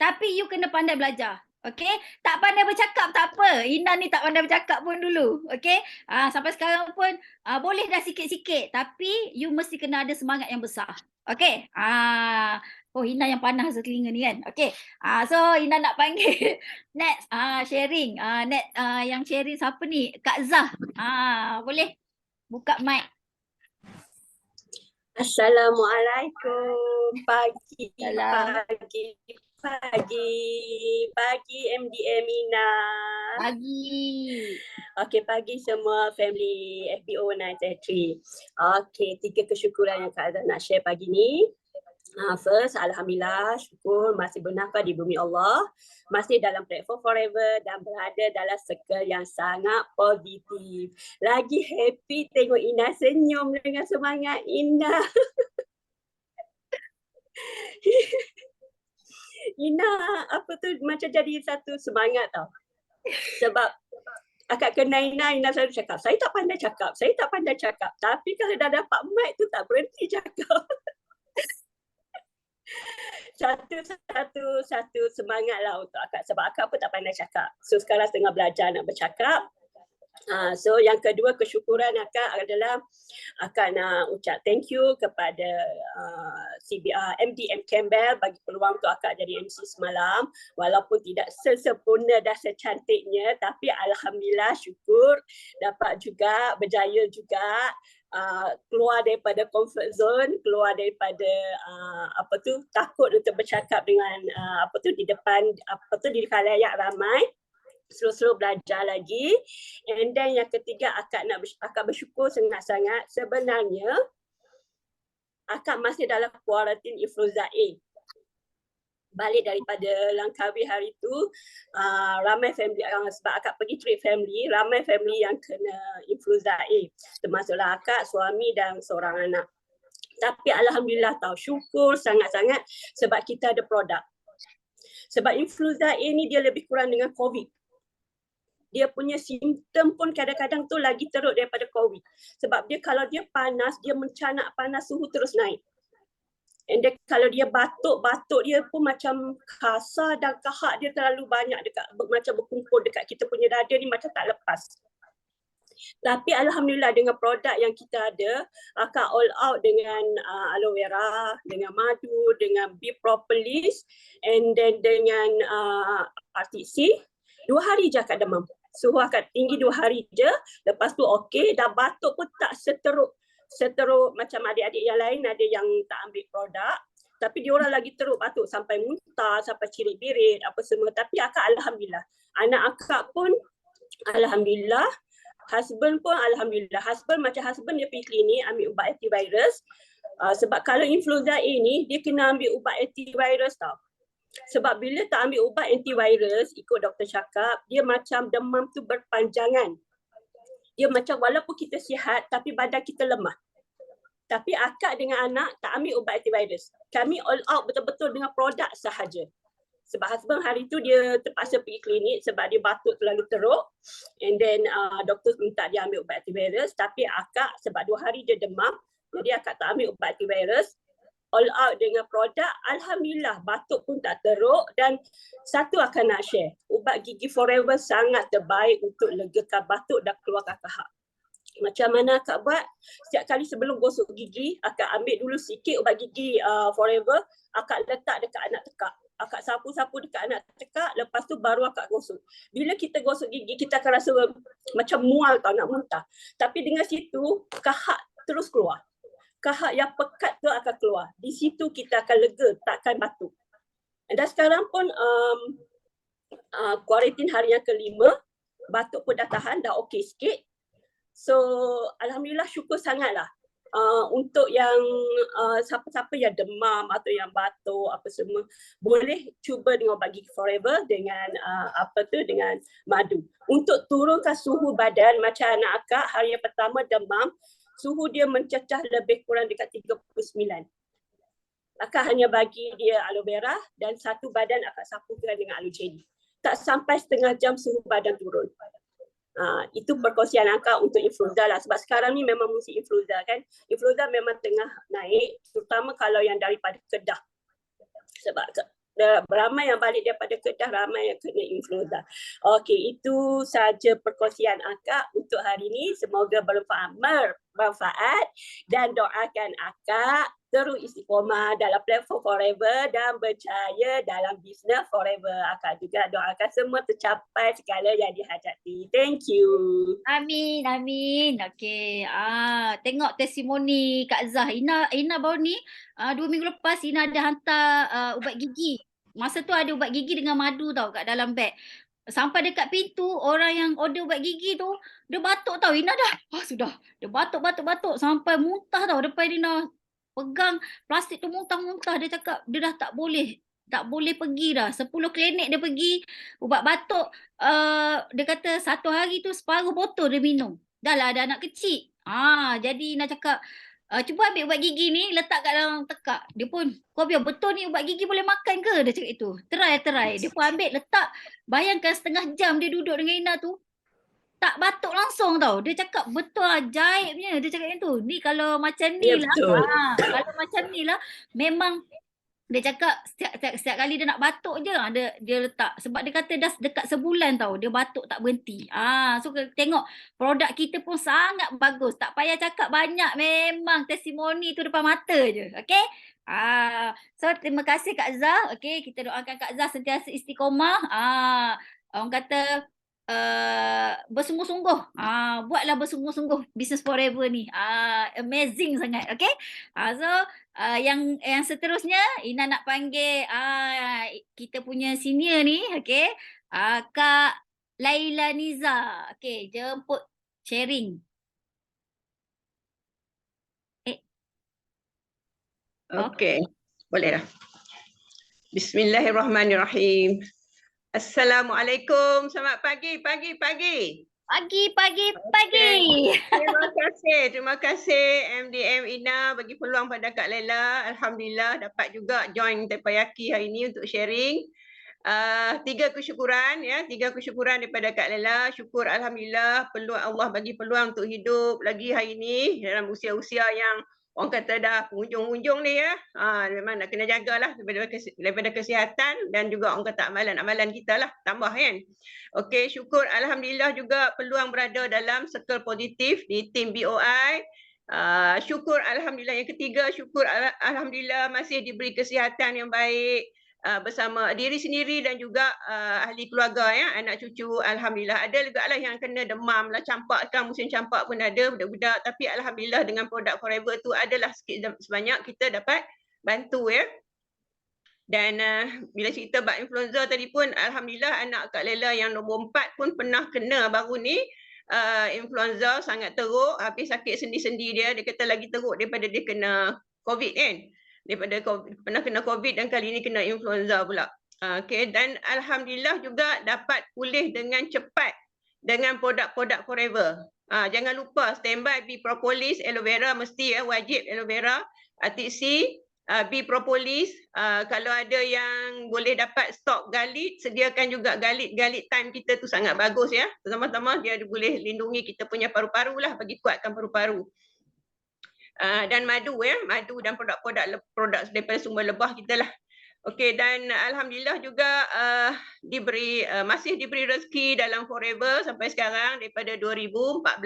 Tapi you kena pandai belajar. Okay? Tak pandai bercakap tak apa. Ina ni tak pandai bercakap pun dulu. Okay? Sampai sekarang pun boleh dah sikit-sikit. Tapi you mesti kena ada semangat yang besar. Okay? Oh, Ina yang panas telinga ni kan. Okay. So Ina nak panggil next sharing. Next yang sharing siapa ni? Kak Zah. Boleh buka mic. Assalamualaikum. Salam. Pagi MDM Ina. Pagi. Okey, pagi semua family FBO 933. Okey, 3 kesyukuran yang Kak Azhar nak share pagi ni. First, alhamdulillah, syukur masih bernafas di bumi Allah, masih dalam platform forever dan berada dalam circle yang sangat positif. Lagi happy tengok Ina senyum dengan semangat Ina. Ina macam jadi satu semangat tau. Sebab akak kenal Ina selalu cakap, saya tak pandai cakap. Tapi kalau dah dapat mic tu tak berhenti cakap. Satu semangat lah untuk akak sebab akak pun tak pandai cakap. So sekarang tengah belajar nak bercakap. So yang kedua kesyukuran akak adalah akak nak ucap thank you kepada MDM Campbell bagi peluang untuk akak jadi MC semalam. Walaupun tidak sesempurna dan secantiknya, tapi alhamdulillah syukur dapat juga berjaya juga. Keluar daripada comfort zone, keluar daripada takut untuk bercakap dengan di depan di khalayak ramai. Slow-slow belajar lagi. And then yang ketiga akak bersyukur sangat-sangat. Sebenarnya akak masih dalam kuarantin influenza A. Balik daripada Langkawi hari tu, ramai family, sebab akak pergi treat family, ramai family yang kena influenza A. Termasuklah akak, suami dan seorang anak. Tapi alhamdulillah tahu, syukur sangat-sangat sebab kita ada produk. Sebab influenza A ni dia lebih kurang dengan COVID. Dia punya simptom pun kadang-kadang tu lagi teruk daripada COVID. Sebab dia kalau dia panas, dia mencanak panas, suhu terus naik. And then kalau dia batuk dia pun macam kasar dan kahak dia terlalu banyak macam berkumpul dekat kita punya dada ni macam tak lepas. Tapi alhamdulillah dengan produk yang kita ada, akak all out dengan aloe vera, dengan madu, dengan bee propolis, and then dengan RTC. 2 hari je akak demam. Suhu akak tinggi 2 hari je, lepas tu okey, dah batuk pun tak seteruk macam adik-adik yang lain ada yang tak ambil produk. Tapi diorang lagi teruk batuk sampai muntah, sampai cirit-birit apa semua. Tapi akak alhamdulillah. Anak akak pun alhamdulillah. Husband pun alhamdulillah. Husband dia pergi klinik ambil ubat antivirus. Sebab kalau influenza A ni dia kena ambil ubat antivirus tau. Sebab bila tak ambil ubat antivirus, ikut doktor cakap, dia macam demam tu berpanjangan. Dia macam walaupun kita sihat tapi badan kita lemah. Tapi akak dengan anak tak ambil ubat antivirus. Kami all out betul-betul dengan produk sahaja. Sebab husband hari tu dia terpaksa pergi klinik sebab dia batuk terlalu teruk. And then doktor minta dia ambil ubat antivirus. Tapi akak sebab 2 hari dia demam, jadi akak tak ambil ubat antivirus. All out dengan produk, alhamdulillah batuk pun tak teruk. Dan satu akan nak share, ubat gigi forever sangat terbaik untuk legakan batuk dan keluarkan kahak. Macam mana akak buat? Setiap kali sebelum gosok gigi, akak ambil dulu sikit ubat gigi Forever, akak letak dekat anak tekak. Akak sapu-sapu dekat anak tekak, lepas tu baru akak gosok. Bila kita gosok gigi, kita akan rasa macam mual tau, nak muntah. Tapi dengan situ, kahak terus keluar. Kahak yang pekat tu akan keluar. Di situ kita akan lega, takkan batuk. Dan sekarang pun kuarantin hari yang ke-5, batuk pun dah tahan, dah okey sikit. So, alhamdulillah syukur sangatlah. Untuk yang siapa-siapa yang demam atau yang batuk apa semua, boleh cuba dengan ubat gigi Forever dengan dengan madu. Untuk turunkan suhu badan, macam anak akak hari yang pertama demam, suhu dia mencecah lebih kurang dekat 39. Akak hanya bagi dia aloe vera dan satu badan akak sapukan dengan aloe jelly. Tak sampai setengah jam suhu badan turun. Itu perkongsian akak untuk influenza lah. Sebab sekarang ni memang musim influenza kan. Influenza memang tengah naik, terutama kalau yang daripada Kedah. Sebab ramai yang balik daripada Kedah, ramai yang kena influenza. Okey, itu saja perkongsian akak untuk hari ini. Semoga bermanfaat dan doakan akak terus istiqomah dalam platform Forever dan berjaya dalam bisnes Forever. Akak juga doakan semua tercapai segala yang dihajati. Thank you. Amin, amin. Okey. Tengok testimoni Kak Zah. Ina baru ni 2 minggu lepas Ina ada hantar ubat gigi. Masa tu ada ubat gigi dengan madu tau kat dalam beg. Sampai dekat pintu, orang yang order ubat gigi tu, dia batuk tau. Ina dah, sudah. Dia batuk sampai muntah tau. Depan Ina pegang plastik tu muntah-muntah. Dia cakap dia dah tak boleh pergi dah. 10 klinik dia pergi, ubat batuk. Dia kata satu hari tu separuh botol dia minum. Dah lah ada anak kecil. Jadi Ina cakap, cuba ambil ubat gigi ni, letak kat dalam tekak. Dia pun, kau biar betul ni ubat gigi boleh makan ke? Dia cakap itu. Try. Dia pun ambil, letak. Bayangkan setengah jam dia duduk dengan Ina tu. Tak batuk langsung tau. Dia cakap betul ajaibnya. Dia cakap macam tu. Ni kalau macam ni lah. Kalau macam ni lah. Memang dia cakap setiap kali dia nak batuk je dia letak. Sebab dia kata dah dekat sebulan tau. Dia batuk tak berhenti. So tengok produk kita pun sangat bagus. Tak payah cakap banyak. Memang testimoni tu depan mata je. Okay. So terima kasih Kak Zah. Okay, kita doakan Kak Zah sentiasa istiqomah. Orang kata bersungguh-sungguh. Buatlah bersungguh-sungguh Business Forever ni. Amazing sangat. Okay. So yang seterusnya Ina nak panggil kita punya senior ni. Okay. Kak Laila Niza. Okay, jemput sharing. Okey, boleh dah. Bismillahirrahmanirrahim. Assalamualaikum. Selamat pagi. Pagi. Terima kasih MDM Ina bagi peluang pada Kak Laila. Alhamdulillah dapat juga join Tepayaki hari ini untuk sharing. 3 kesyukuran daripada Kak Laila. Syukur alhamdulillah peluang Allah bagi peluang untuk hidup lagi hari ini dalam usia-usia yang orang kata dah penghujung-hujung ni ya. Memang nak kena jagalah daripada kesihatan dan juga orang kata amalan-amalan kita lah tambah kan. Okey, syukur alhamdulillah juga peluang berada dalam circle positif di tim BOI. Syukur alhamdulillah. Yang ketiga, syukur alhamdulillah masih diberi kesihatan yang baik bersama diri sendiri dan juga ahli keluarga ya, anak cucu. Alhamdulillah. Ada juga lah yang kena demam lah, campak kan, musim campak pun ada budak-budak, tapi alhamdulillah dengan produk Forever tu adalah sikit sebanyak kita dapat bantu ya. Dan bila cerita bab influenza tadi pun alhamdulillah anak Kak Laila yang nombor 4 pun pernah kena baru ni. Influenza sangat teruk, habis sakit sendi-sendi dia kata lagi teruk daripada dia kena COVID kan. Pernah kena COVID dan kali ini kena influenza pula. Okay, dan alhamdulillah juga dapat pulih dengan cepat dengan produk-produk Forever. Jangan lupa standby B Propolis, aloe vera mesti ya, wajib aloe vera, ATC, B Propolis. Kalau ada yang boleh dapat stok galit, sediakan juga galit. Galit time kita tu sangat bagus ya. Pertama-tama dia boleh lindungi kita punya paru-paru lah, bagi kuatkan paru-paru. Dan madu ya, madu dan produk daripada sumber lebah kita lah. Okey, dan alhamdulillah juga masih diberi rezeki dalam Forever sampai sekarang daripada 2014.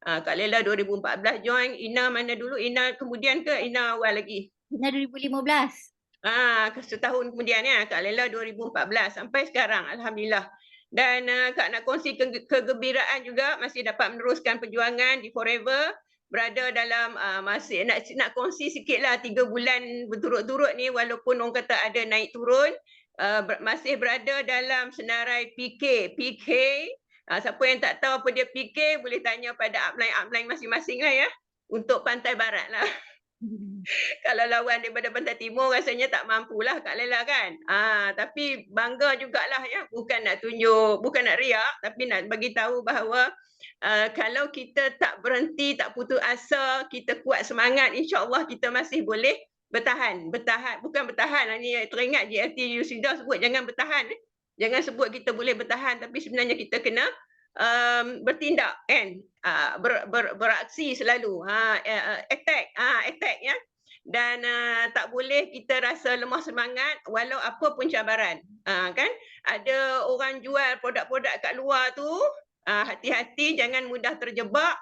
Kak Lela 2014 join. Ina mana dulu? Ina kemudian ke Ina awal lagi? Ina 2015. Setahun kemudian ya, Kak Lela 2014 sampai sekarang, alhamdulillah. Dan Kak nak kongsi kegembiraan juga masih dapat meneruskan perjuangan di Forever, berada dalam masih nak kongsi sikitlah 3 bulan berturut-turut ni, walaupun orang kata ada naik turun, masih berada dalam senarai PK. Siapa yang tak tahu apa dia PK boleh tanya pada upline masing-masing lah ya, untuk Pantai Barat lah. Kalau lawan daripada Pantai Timur rasanya tak mampulah Kak Lela kan. Tapi bangga jugalah ya, bukan nak tunjuk, bukan nak riak, tapi nak bagi tahu bahawa kalau kita tak berhenti, tak putus asa, kita kuat semangat, insya-Allah kita masih boleh bertahan. Bukan bertahan, ni teringat JFT Yusida sebut jangan bertahan. Jangan sebut kita boleh bertahan, tapi sebenarnya kita kena bertindak kan, beraksi selalu, attack ya, dan tak boleh kita rasa lemah semangat walau apa pun cabaran. Kan ada orang jual produk-produk kat luar tu, hati-hati jangan mudah terjebak.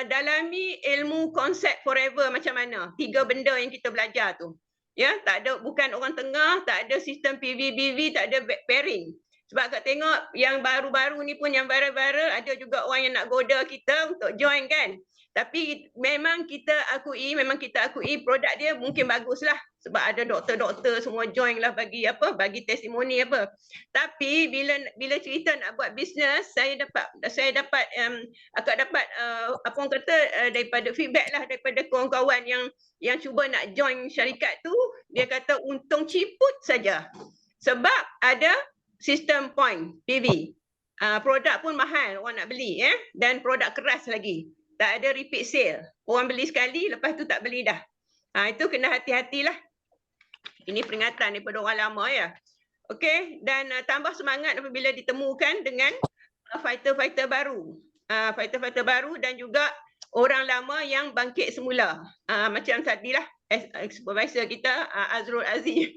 Dalami ilmu konsep Forever macam mana, 3 benda yang kita belajar tu ya, tak ada, bukan orang tengah, tak ada sistem PVBV, tak ada pairing. Sebab Kak tengok yang baru-baru ni pun, yang viral-viral, ada juga orang yang nak goda kita untuk join kan. Tapi memang kita akui produk dia mungkin baguslah. Sebab ada doktor-doktor semua join lah bagi testimoni apa. Tapi bila cerita nak buat bisnes, saya dapat apa orang kata, daripada feedback lah daripada kawan-kawan yang cuba nak join syarikat tu, dia kata untung ciput saja. Sebab ada sistem point PV. Produk pun mahal orang nak beli ya, dan produk keras lagi. Tak ada repeat sale. Orang beli sekali lepas tu tak beli dah. Itu kena hati-hatilah. Ini peringatan daripada orang lama ya. Okey, dan tambah semangat apabila ditemukan dengan fighter-fighter baru. Fighter-fighter baru dan juga orang lama yang bangkit semula. Macam tadilah supervisor kita Azrul Aziz.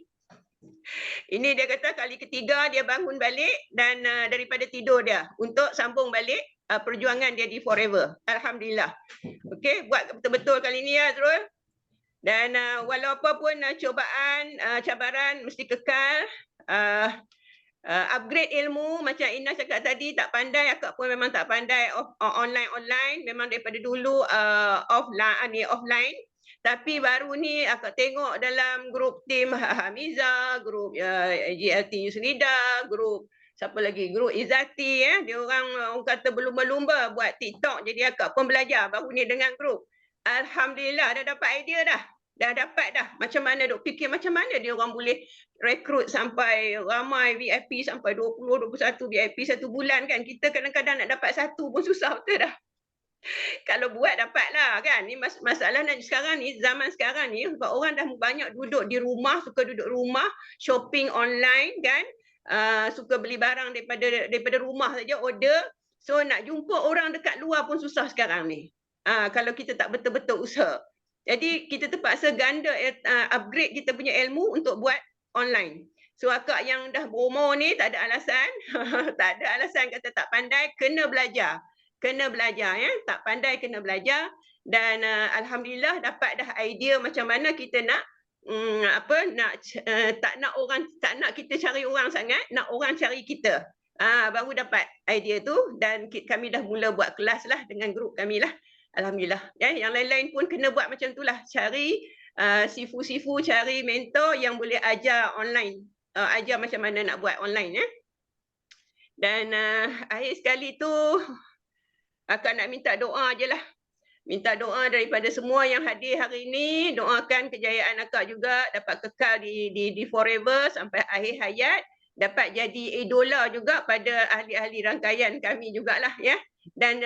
Ini dia kata kali ketiga dia bangun balik dan daripada tidur dia untuk sambung balik perjuangan dia di Forever. Alhamdulillah. Okey, buat betul-betul kali ni ya Azrul. Dan walau apa pun cabaran mesti kekal. Upgrade ilmu macam Ina cakap tadi, tak pandai, akak pun memang tak pandai online, memang daripada dulu offline. Tapi baru ni akak tengok dalam grup tim Hamiza, grup GLT Yusnida, grup siapa lagi, grup Izzati ya, dia orang kata berlumba-lumba buat TikTok, jadi akak pun belajar baru ni dengan grup. Alhamdulillah dah dapat idea dah. Dah dapat dah macam mana duk fikir macam mana dia orang boleh rekrut sampai ramai VIP sampai 20 21 VIP satu bulan kan. Kita kadang-kadang nak dapat satu pun susah betul dah. Kalau buat dapatlah kan. Ni masalah sekarang ni, zaman sekarang ni sebab orang dah banyak duduk di rumah, suka duduk rumah, shopping online kan. Suka beli barang daripada rumah saja order. So nak jumpa orang dekat luar pun susah sekarang ni. Kalau kita tak betul-betul usaha. Jadi kita terpaksa ganda upgrade kita punya ilmu untuk buat online. So akak yang dah berumur ni tak ada alasan, tak ada alasan kata tak pandai, kena belajar. Kena belajar ya, tak pandai kena belajar dan alhamdulillah dapat dah idea macam mana kita nak tak nak kita cari orang sangat, nak orang cari kita. Baru dapat idea tu dan kami dah mula buat kelas lah dengan grup kami lah. Alhamdulillah. Ya, yang lain-lain pun kena buat macam itulah. Cari sifu-sifu, cari mentor yang boleh ajar online. Ajar macam mana nak buat online ya. Dan akhir sekali tu akak nak minta doa je lah. Minta doa daripada semua yang hadir hari ini. Doakan kejayaan akak juga dapat kekal di Forever sampai akhir hayat. Dapat jadi idola juga pada ahli-ahli rangkaian kami jugalah ya. Dan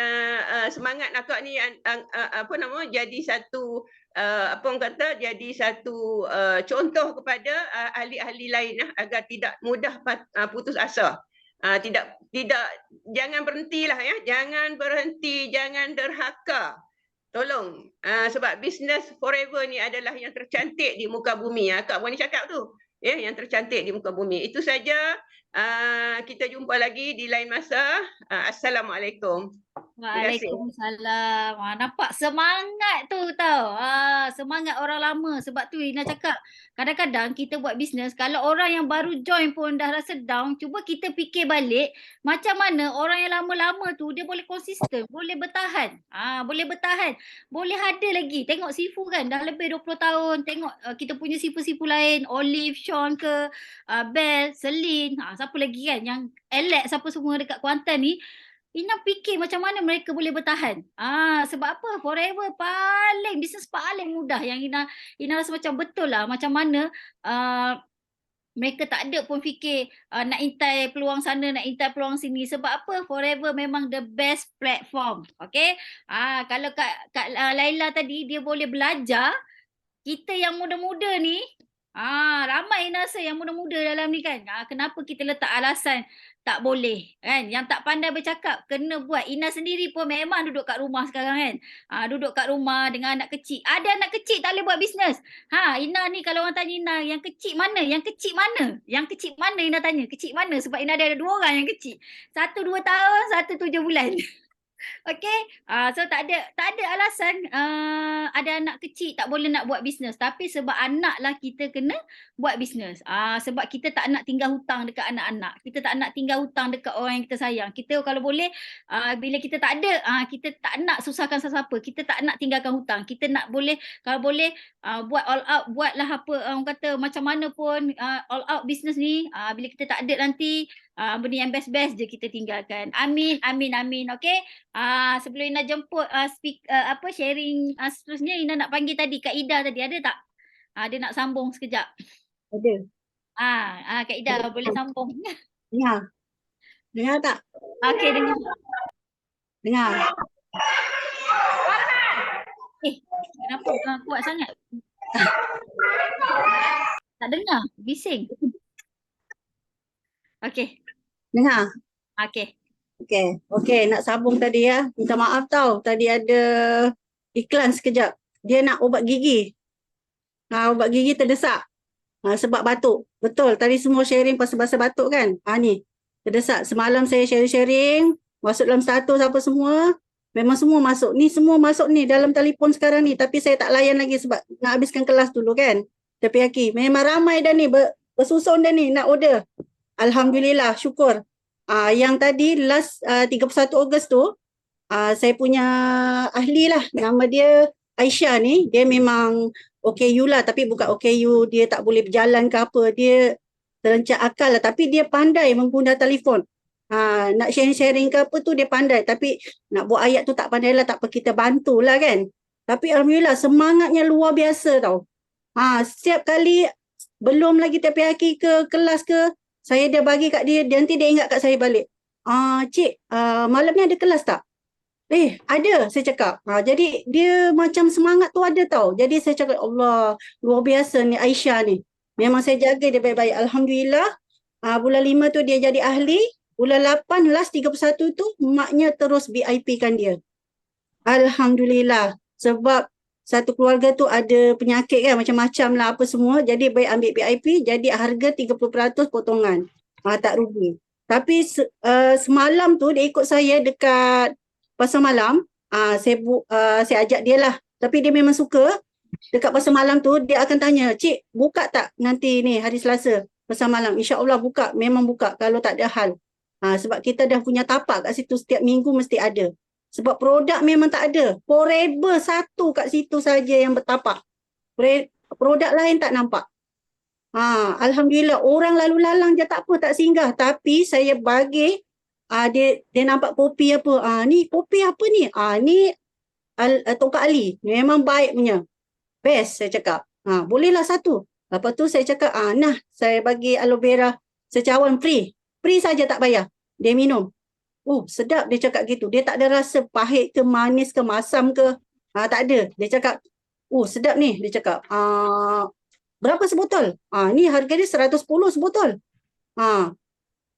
semangat akak ni jadi satu jadi satu contoh kepada ahli-ahli lain agar tidak mudah putus asa. Jangan berhentilah ya, jangan berhenti, jangan derhaka. Tolong, sebab bisnes Forever ni adalah yang tercantik di muka bumi. Kak Wani cakap tu, ya, yang tercantik di muka bumi. Itu saja. Kita jumpa lagi di lain masa. Assalamualaikum. Terima kasih. Waalaikumsalam. Nampak semangat tu tau. Semangat orang lama. Sebab tu Ina cakap, kadang-kadang kita buat bisnes, kalau orang yang baru join pun dah rasa down, cuba kita fikir balik macam mana orang yang lama-lama tu dia boleh konsisten, boleh bertahan. Boleh bertahan. Boleh ada lagi. Tengok Sifu kan dah lebih 20 tahun. Tengok kita punya Sifu-Sifu lain, Olive, Sean ke, Bell, Celine, siapa lagi kan yang Alex, siapa semua dekat Kuantan ni. Ina fikir macam mana mereka boleh bertahan. Sebab apa? Forever bisnes paling mudah yang Ina rasa macam betul lah macam mana mereka tak ada pun fikir nak intai peluang sana, nak intai peluang sini. Sebab apa? Forever memang the best platform. Okay? Kalau Kak Laila tadi dia boleh belajar, kita yang muda-muda ni, ramai Ina rasa yang muda-muda dalam ni kan. Kenapa kita letak alasan tak boleh kan? Yang tak pandai bercakap kena buat. Ina sendiri pun memang duduk kat rumah sekarang kan. Duduk kat rumah dengan anak kecil. Ada anak kecil tak boleh buat bisnes. Ina ni kalau orang tanya Ina, yang kecil mana? Yang kecil mana? Yang kecil mana Ina tanya? Kecil mana? Sebab Ina ada 2 orang yang kecil. 1 2 tahun, 1 7 bulan. Okay, so tak ada alasan ada anak kecil tak boleh nak buat bisnes. Tapi sebab anak lah kita kena buat bisnes. Sebab kita tak nak tinggal hutang dekat anak-anak. Kita tak nak tinggal hutang dekat orang yang kita sayang. Kita kalau boleh, bila kita tak ada, kita tak nak susahkan sesiapa. Kita tak nak tinggalkan hutang. Kita nak boleh, kalau boleh buat all out, buatlah apa orang kata macam mana pun all out bisnes ni. Bila kita tak ada nanti, benda yang best-best je kita tinggalkan. Amin, amin, amin. Okay. Sebelum Ina jemput sharing seterusnya, Ina nak panggil tadi Kak Ida tadi, ada tak? Dia nak sambung sekejap. Ada. Kak Ida boleh sambung. Dengar. Dengar tak? Okay, dengar. Dengar. Kenapa kuat sangat? Tak dengar, bising. Okay. Dengar. Okay. Okey, nak sambung tadi ya. Minta maaf tau, tadi ada iklan sekejap. Dia nak ubat gigi. Ubat gigi terdesak. Sebab batuk. Betul, tadi semua sharing pasal batuk kan? Ni, terdesak. Semalam saya sharing, masuk dalam status apa semua. Memang semua masuk. Ni semua masuk ni dalam telefon sekarang ni. Tapi saya tak layan lagi sebab nak habiskan kelas dulu kan. Tapi Aki, memang ramai dah ni, bersusun dah ni nak order. Alhamdulillah, syukur. Yang tadi last 31 Ogos tu, saya punya ahli lah, nama dia Aisyah ni, dia memang OKU lah, tapi bukan OKU dia tak boleh berjalan ke apa, dia terancang akal lah, tapi dia pandai mengguna telefon. Nak sharing-sharing ke apa tu dia pandai, tapi nak buat ayat tu tak pandai lah, tak apa, kita bantu lah kan. Tapi Alhamdulillah semangatnya luar biasa tau. Setiap kali belum lagi TPAK ke kelas ke, saya dia bagi kat dia, nanti dia ingat kat saya balik. Cik, malam ni ada kelas tak? Ada, saya cakap. Jadi dia macam semangat tu ada tau. Jadi saya cakap, Allah, luar biasa ni Aisyah ni. Memang saya jaga dia baik-baik. Alhamdulillah, bulan 5 tu dia jadi ahli. Bulan 8, last 31 tu, maknya terus BIP kan dia. Alhamdulillah. Sebab satu keluarga tu ada penyakit kan, macam-macam lah apa semua. Jadi baik ambil BIP, jadi harga 30% potongan. Tak rugi. Tapi semalam tu dia ikut saya dekat pasar malam. Saya ajak dia lah. Tapi dia memang suka. Dekat pasar malam tu dia akan tanya, cik buka tak nanti ni hari Selasa pasar malam? InsyaAllah buka. Memang buka kalau tak ada hal. Sebab kita dah punya tapak kat situ, setiap minggu mesti ada. Sebab produk memang tak ada. Forever satu kat situ saja yang bertapak. Produk lain tak nampak. Alhamdulillah orang lalu lalang je tak apa, tak singgah. Tapi saya bagi, dia nampak kopi apa. Ni kopi apa ni? Ni Tongkat Ali. Memang baik punya. Best saya cakap. Bolehlah satu. Lepas tu saya cakap, nah saya bagi aloe vera secawan free. Free saja tak bayar. Dia minum. Sedap dia cakap gitu. Dia tak ada rasa pahit ke manis ke masam ke. Tak ada. Dia cakap, sedap ni. Dia cakap, berapa sebotol? Ni harga dia 110 sebotol.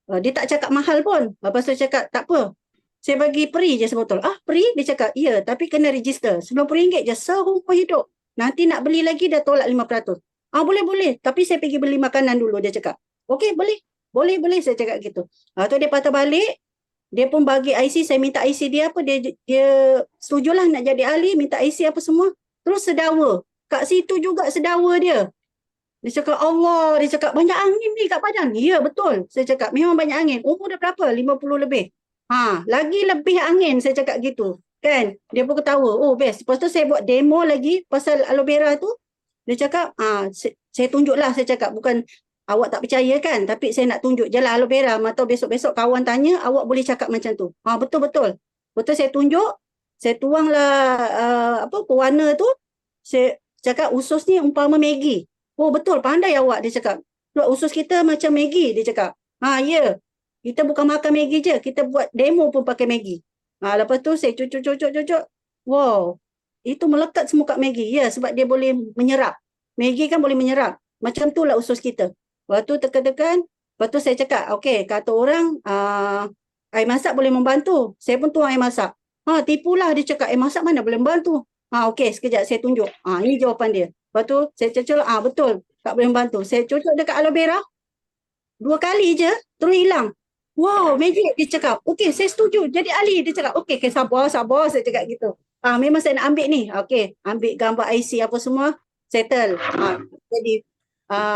Dia tak cakap mahal pun. Lepas tu cakap, tak apa. Saya bagi free je sebotol. Free? Dia cakap, ya tapi kena register. RM90 je seumur hidup. Nanti nak beli lagi dah tolak 5%. Boleh. Tapi saya pergi beli makanan dulu, dia cakap. Okey, boleh. Boleh saya cakap gitu. Tu dia patah balik, dia pun bagi IC, saya minta IC dia apa, dia setujulah nak jadi ahli, minta IC apa semua. Terus sedawa. Kat situ juga sedawa dia. Dia cakap, Allah, dia cakap banyak angin ni kat Padang. Ya, betul. Saya cakap memang banyak angin. Umur dah berapa? 50 lebih. Lagi lebih angin, saya cakap gitu. Kan? Dia pun ketawa. Oh, best. Lepas tu saya buat demo lagi pasal aloe vera tu. Dia cakap, saya tunjuklah, saya cakap. Bukan awak tak percaya kan? Tapi saya nak tunjuk je lah aloe vera. Atau besok-besok kawan tanya, awak boleh cakap macam tu. Betul-betul. Betul saya tunjuk. Saya tuanglah pewarna tu. Saya cakap usus ni umpama Maggi. Oh betul, pandai awak, dia cakap. Usus kita macam Maggi, dia cakap. Ya. Kita bukan makan Maggi je, kita buat demo pun pakai Maggi. Lepas tu saya cucuk. Wow, itu melekat semua kat Maggi. Ya, sebab dia boleh menyerap. Maggi kan boleh menyerap. Macam tu lah usus kita. Lepas tu tekan-tekan. Lepas tu saya cakap, okey, kata orang, air masak boleh membantu. Saya pun tuang air masak. Tipulah, dia cakap, air masak mana boleh membantu. Okey, sekejap saya tunjuk. Ini jawapan dia. Lepas tu saya cucuk, betul, tak boleh membantu. Saya cucuk dekat aloe vera, 2 kali je, terus hilang. Wow, magic, dia cakap. Okey, saya setuju, jadi ahli. Dia cakap, okey, sabar, saya cakap gitu. Memang saya nak ambil ni. Okey, ambil gambar IC apa semua, settle. Jadi,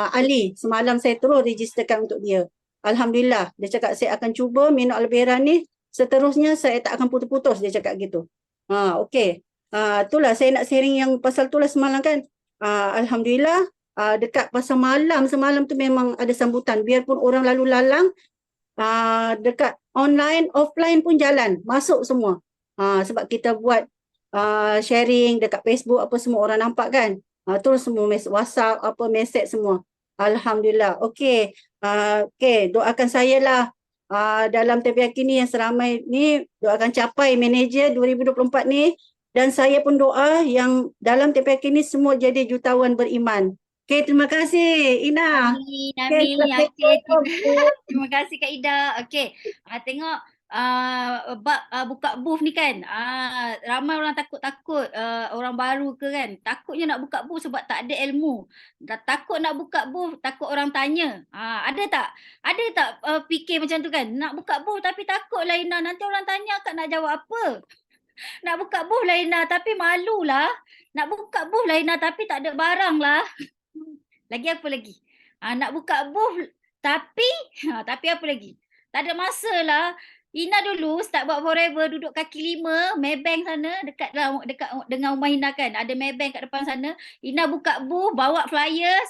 ahli, semalam saya terus registerkan untuk dia. Alhamdulillah, dia cakap saya akan cuba minum aloe vera ni, seterusnya saya tak akan putus-putus, dia cakap gitu. Okey. Itulah saya nak sharing yang pasal itulah semalam kan. Alhamdulillah, dekat pasal malam semalam tu memang ada sambutan. Biarpun orang lalu lalang, dekat online, offline pun jalan. Masuk semua. Sebab kita buat sharing dekat Facebook apa semua orang nampak kan. Terus semua WhatsApp, mesej semua. Alhamdulillah. Okey. Okey, doakan saya lah. Dalam TPAK ni yang seramai ni, doakan capai manager 2024 ni. Dan saya pun doa yang dalam TPAK ni semua jadi jutawan beriman. Okey, terima kasih Ina. Amin. Okey, terima kasih Kak Ida. Okey, tengok buka booth ni kan. Ramai orang takut orang baru ke kan. Takutnya nak buka booth sebab tak ada ilmu. Takut nak buka booth, takut orang tanya. Ada tak fikir macam tu kan? Nak buka booth tapi takutlah Ina, nanti orang tanya Kak nak jawab apa? Nak buka booth lah Ina tapi malu lah. Nak buka booth lah Ina tapi tak ada barang lah. Lagi apa lagi? Nak buka booth tapi apa lagi? Tak ada masa lah. Ina dulu start buat forever duduk kaki 5 Maybank sana dekat dengan rumah Ina kan. Ada Maybank kat depan sana. Ina buka booth, bawa flyers,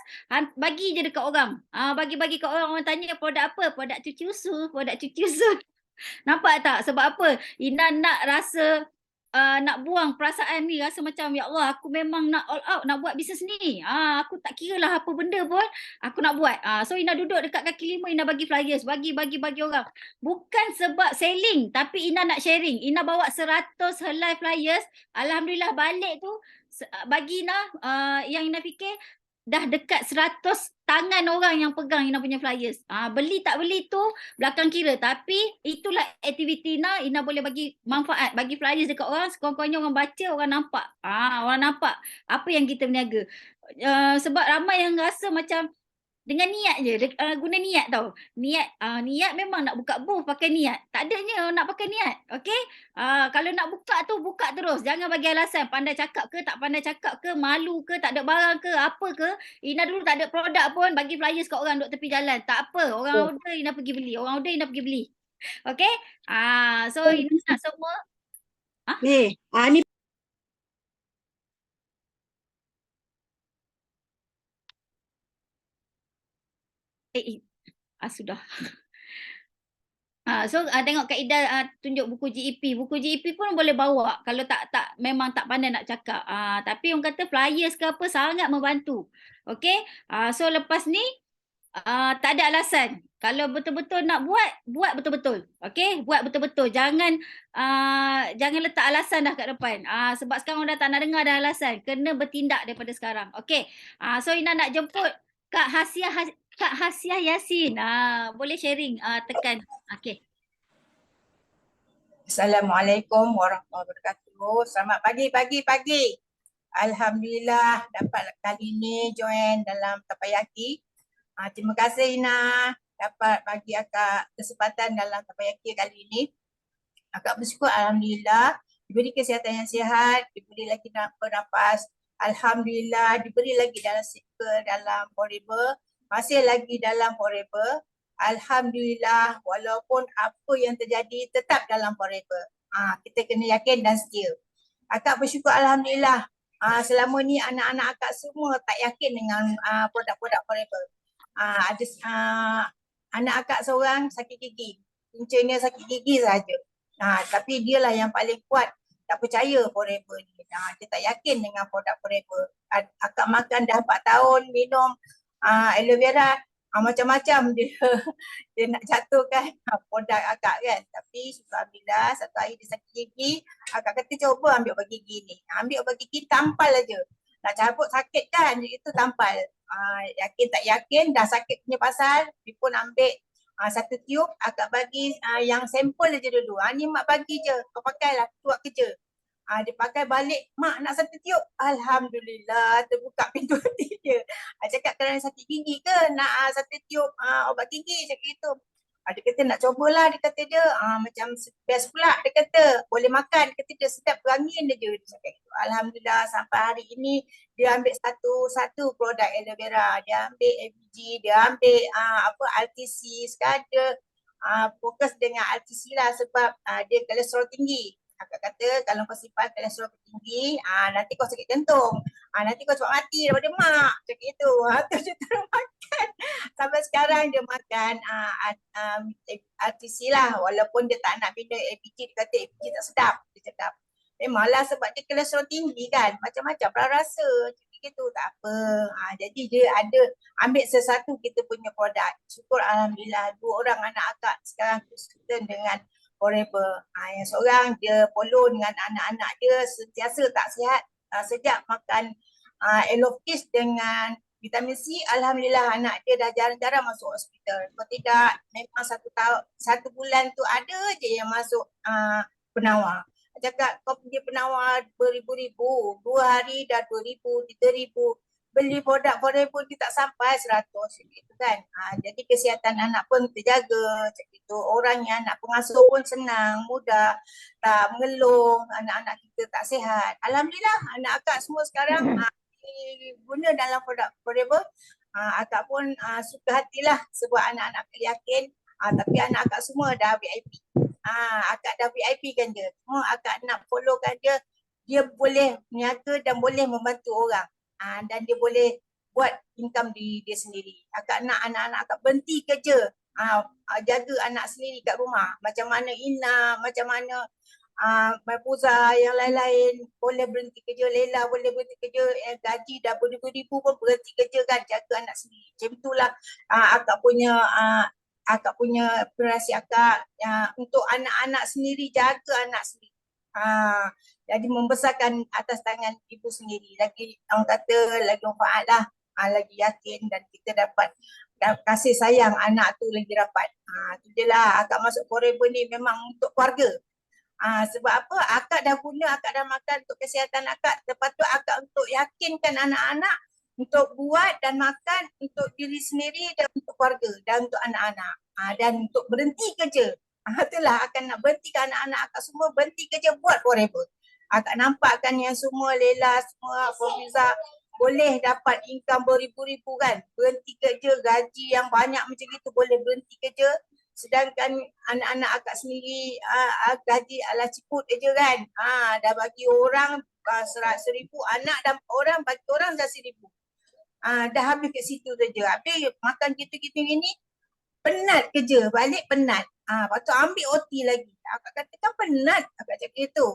bagi je dekat orang. Bagi-bagi kat orang, orang tanya produk apa? Produk cuci usus, Nampak tak? Sebab apa? Ina nak rasa nak buang perasaan ni, rasa macam ya Allah, aku memang nak all out nak buat bisnes ni. Aku tak kira lah apa benda pun aku nak buat. So Ina duduk dekat kaki 5, Ina bagi flyers, bagi orang. Bukan sebab selling tapi Ina nak sharing. Ina bawa 100 helai flyers. Alhamdulillah balik tu bagi Ina yang Ina fikir dah dekat 100 tangan orang yang pegang Ina punya flyers. Beli tak beli tu belakang kira, tapi itulah aktiviti Ina. Ina boleh bagi manfaat, bagi flyers dekat orang, sekurang-kurangnya orang baca, orang nampak. Orang nampak apa yang kita berniaga. Sebab ramai yang rasa macam dengan niat je, guna niat tau. Niat memang nak buka booth pakai niat. Tak adanya nak pakai niat. Okey? Kalau nak buka tu buka terus. Jangan bagi alasan pandai cakap ke, tak pandai cakap ke, malu ke, tak ada barang ke, apa ke. Ina dulu tak ada produk pun bagi flyers kat orang duk tepi jalan. Tak apa, orang order Ina pergi beli. Orang order Ina pergi beli. Okey? So Ina nak semua ni sudah. So tengok Kak Ida tunjuk buku GEP. Buku GEP pun boleh bawa kalau tak memang tak pandai nak cakap. Tapi orang kata flyers ke apa sangat membantu. Okey? So lepas ni tak ada alasan. Kalau betul-betul nak buat betul-betul. Okey? Buat betul-betul. Jangan letak alasan dah kat depan. Sebab sekarang orang dah tak nak dengar dah alasan. Kena bertindak daripada sekarang. Okey? So Ina nak jemput Kak Hasiah Yasin. Boleh sharing, tekan. Okey. Assalamualaikum warahmatullahi wabarakatuh. Selamat pagi. Alhamdulillah dapat kali ini join dalam Tapayaki. Terima kasih Ina dapat bagi akak kesempatan dalam tabayaki kali ini. Akak bersyukur alhamdulillah diberi kesihatan yang sihat, diberi lagi bernafas. Alhamdulillah diberi lagi dalam dalam forever, masih lagi dalam forever. Alhamdulillah walaupun apa yang terjadi tetap dalam forever. Kita kena yakin dan setia. Akak bersyukur alhamdulillah. Selama ni anak-anak akak semua tak yakin dengan produk-produk forever. Ada anak akak seorang sakit gigi. Puncanya sakit gigi saja. Tapi dialah yang paling kuat, tak percaya forever ni. Dia tak yakin dengan produk forever. Akak makan dah 4 tahun minum aloe vera, macam-macam dia nak jatuhkan produk akak kan. Tapi alhamdulillah satu hari dia sakit gigi, akak kata cuba ambil ubat gigi ni. Ambil ubat gigi tampal aja. Nak cabut sakit kan, itu tampal. Yakin tak yakin, dah sakit punya pasal, dia pun ambil 1 tiup, akak bagi yang sampel aja dulu. Ni mak bagi je, kau pakailah buat kerja. Dia pakai balik, mak nak 1 tiup. Alhamdulillah, terbuka pintu hati dia. Cakap kerana sakit gigi ke nak 1 tiup ubat gigi, cakap itu. Dia kata nak cobalah, dia kata dia macam best pula, dia kata boleh makan, dia kata dia sedap berangin dia je. Dia cakap itu. Alhamdulillah sampai hari ini dia ambil satu produk aloe vera, dia ambil ABG, dia ambil RTC. Sekarang dia fokus dengan RTC lah sebab dia kolesterol tinggi. Akak kata kalau kau simpan kolesterol tinggi, nanti kau sakit jantung. Nanti kau cepat mati daripada mak. Cakap itu. Tu dia terus makan. Sampai sekarang dia makan RTC lah. Walaupun dia tak nak minum ABG, dia kata ABG tak sedap. Dia cakap. Memanglah sebab dia kolesterol tinggi kan. Macam-macam rasa. Cakap gitu. Tak apa. Jadi dia ada ambil sesuatu kita punya produk. Syukur alhamdulillah 2 orang anak akak sekarang konsisten dengan forever. Yang seorang dia follow dengan anak-anak dia sentiasa tak sihat sejak makan Elofis dengan vitamin C. Alhamdulillah anak dia dah jarang-jarang masuk hospital. Kalau tidak memang 1 bulan tu ada je yang masuk penawar. Cakap kau pergi penawar beribu-ribu, 2 hari dah 2,000, 3,000. Beli produk forever dia tak sampai 100 gitu kan. Jadi kesihatan anak pun terjaga macam itu. Orang yang anak pengasuh pun senang, mudah, tak mengeluh, anak-anak kita tak sihat. Alhamdulillah anak akak semua sekarang guna dalam produk forever. Akak pun suka hatilah sebab anak-anak akak yakin. Tapi anak akak semua dah VIP. Akak dah VIP kan dia. Semua akak nak follow kan dia. Dia boleh meniaga dan boleh membantu orang. Dan dia boleh buat income dia sendiri. Akak nak anak-anak akak berhenti kerja, jaga anak sendiri kat rumah. Macam mana Ina, macam mana Mahfuza, yang lain-lain boleh berhenti kerja. Lela boleh berhenti kerja, gaji dah beribu-ribu pun berhenti kerja kan, jaga anak sendiri. Macam itulah akak punya aspirasi akak untuk anak-anak sendiri, jaga anak sendiri. Jadi membesarkan atas tangan ibu sendiri. Lagi orang kata lagi manfaat lah. Lagi yakin dan kita dapat kasih sayang anak tu lagi rapat. Tu je lah akak masuk forever ni memang untuk keluarga. Sebab apa? Akak dah guna, akak dah makan untuk kesihatan akak. Terpatut akak untuk yakinkan anak-anak untuk buat dan makan untuk diri sendiri dan untuk keluarga dan untuk anak-anak. Dan untuk berhenti kerja. Itulah akan nak berhentikan anak-anak akak semua berhenti kerja buat forever. Akak nampakkan yang semua Lela, semua Mahfuza boleh dapat income beribu-ribu kan. Berhenti kerja, gaji yang banyak macam itu boleh berhenti kerja. Sedangkan anak-anak akak sendiri gaji ala ciput aja kan. Dah bagi orang 1,000, anak dan orang bagi orang dah 1,000. Dah habis kat situ saja. Habis makan gitu-gitu ini penat kerja, balik penat. Lepas tu ambil OT lagi. Akak kata kan penat. Akak cakap itu.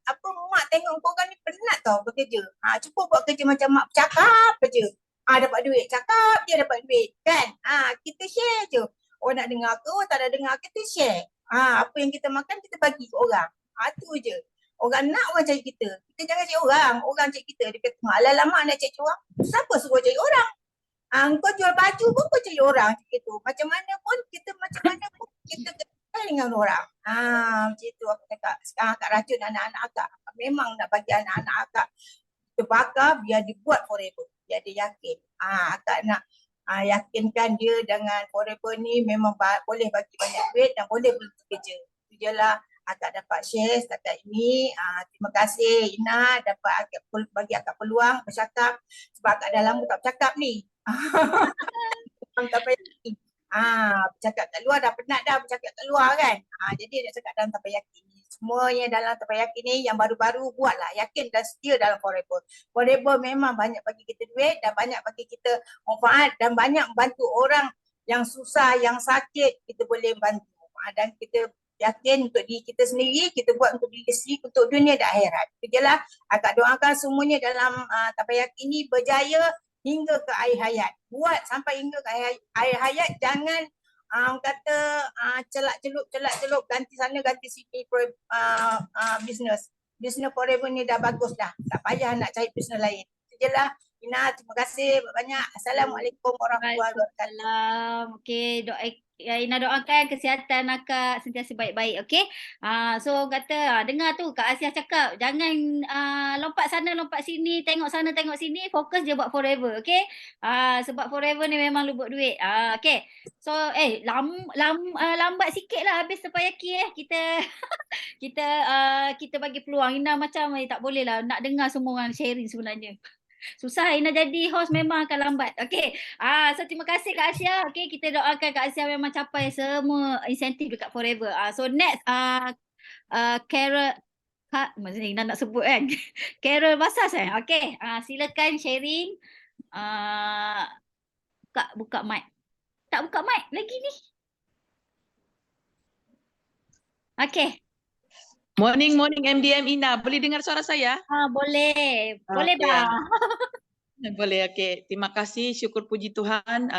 Apa mak tengok kau kan ni penat tau bekerja. Cuba buat kerja macam mak bercakap je. Dapat duit. Cakap dia dapat duit. Kan? Kita share je. Orang nak dengar ke, orang tak nak dengar, kita share. Apa yang kita makan kita bagi ke orang. Tu je. Orang nak orang cari kita. Kita jangan cari orang. Orang cari kita. Dia kata, alah mak nak cari orang. Siapa suruh cari orang? Kau jual baju pun kau cari orang gitu. Macam mana pun kita kenal dengan orang. Macam itu aku cakap. Sekarang akak racun anak-anak akak. Memang nak bagi anak-anak akak terbakar biar dibuat forever. Biar dia yakin. Akak nak yakinkan dia dengan Forever ni memang boleh bagi banyak duit dan boleh berhenti kerja. Itu je lah akak dapat share setakat ini. Terima kasih Ina dapat bagi akak peluang bercakap sebab akak dah lama tak bercakap ni. Tapayaki. Bercakap kat luar dah penat dah bercakap kat luar kan. Jadi nak cakap dalam Tapayaki ni. Semua yang dalam Tapayaki ni yang baru-baru buatlah. Yakin dan setia dalam Forever. Forever memang banyak bagi kita duit dan banyak bagi kita manfaat dan banyak membantu orang yang susah, yang sakit, kita boleh bantu. Dan kita yakin untuk diri kita sendiri, kita buat untuk diri sendiri, untuk dunia dan akhirat. Itu je lah. Akak doakan semuanya dalam Tapayaki ni berjaya hingga ke akhir hayat. Buat sampai hingga ke akhir hayat. Jangan orang kata celak-celup, ganti sana, ganti sini bisnes. Bisnes Forever ni dah bagus dah. Tak payah nak cari bisnes lain. Itu je lah. Ina, terima kasih banyak. Assalamualaikum warahmatullahi wabarakatuh. Waalaikumsalam. Okey, Ina doakan kesihatan akak sentiasa baik-baik, okey? So kata dengar tu Kak Asiah cakap, jangan lompat sana lompat sini, tengok sana tengok sini, fokus je buat Forever, okey? Sebab Forever ni memang lubuk duit. Okey. So lambat sikitlah habis Tapayaki kita bagi peluang. Ina macam tak boleh lah nak dengar semua orang sharing sebenarnya. Susah Ina jadi host memang akan lambat. Okey. So terima kasih Kak Asia. Okey, kita doakan Kak Asia memang capai semua insentif dekat Forever. So next Carol maksudnya Ina nak sebut kan. Carol Basas Okey. Silakan sharing. Buka mic. Tak buka mic lagi ni. Okey. Morning MDM Ina. Boleh dengar suara saya? Boleh. Boleh dah. Boleh, okey. Terima kasih, syukur puji Tuhan.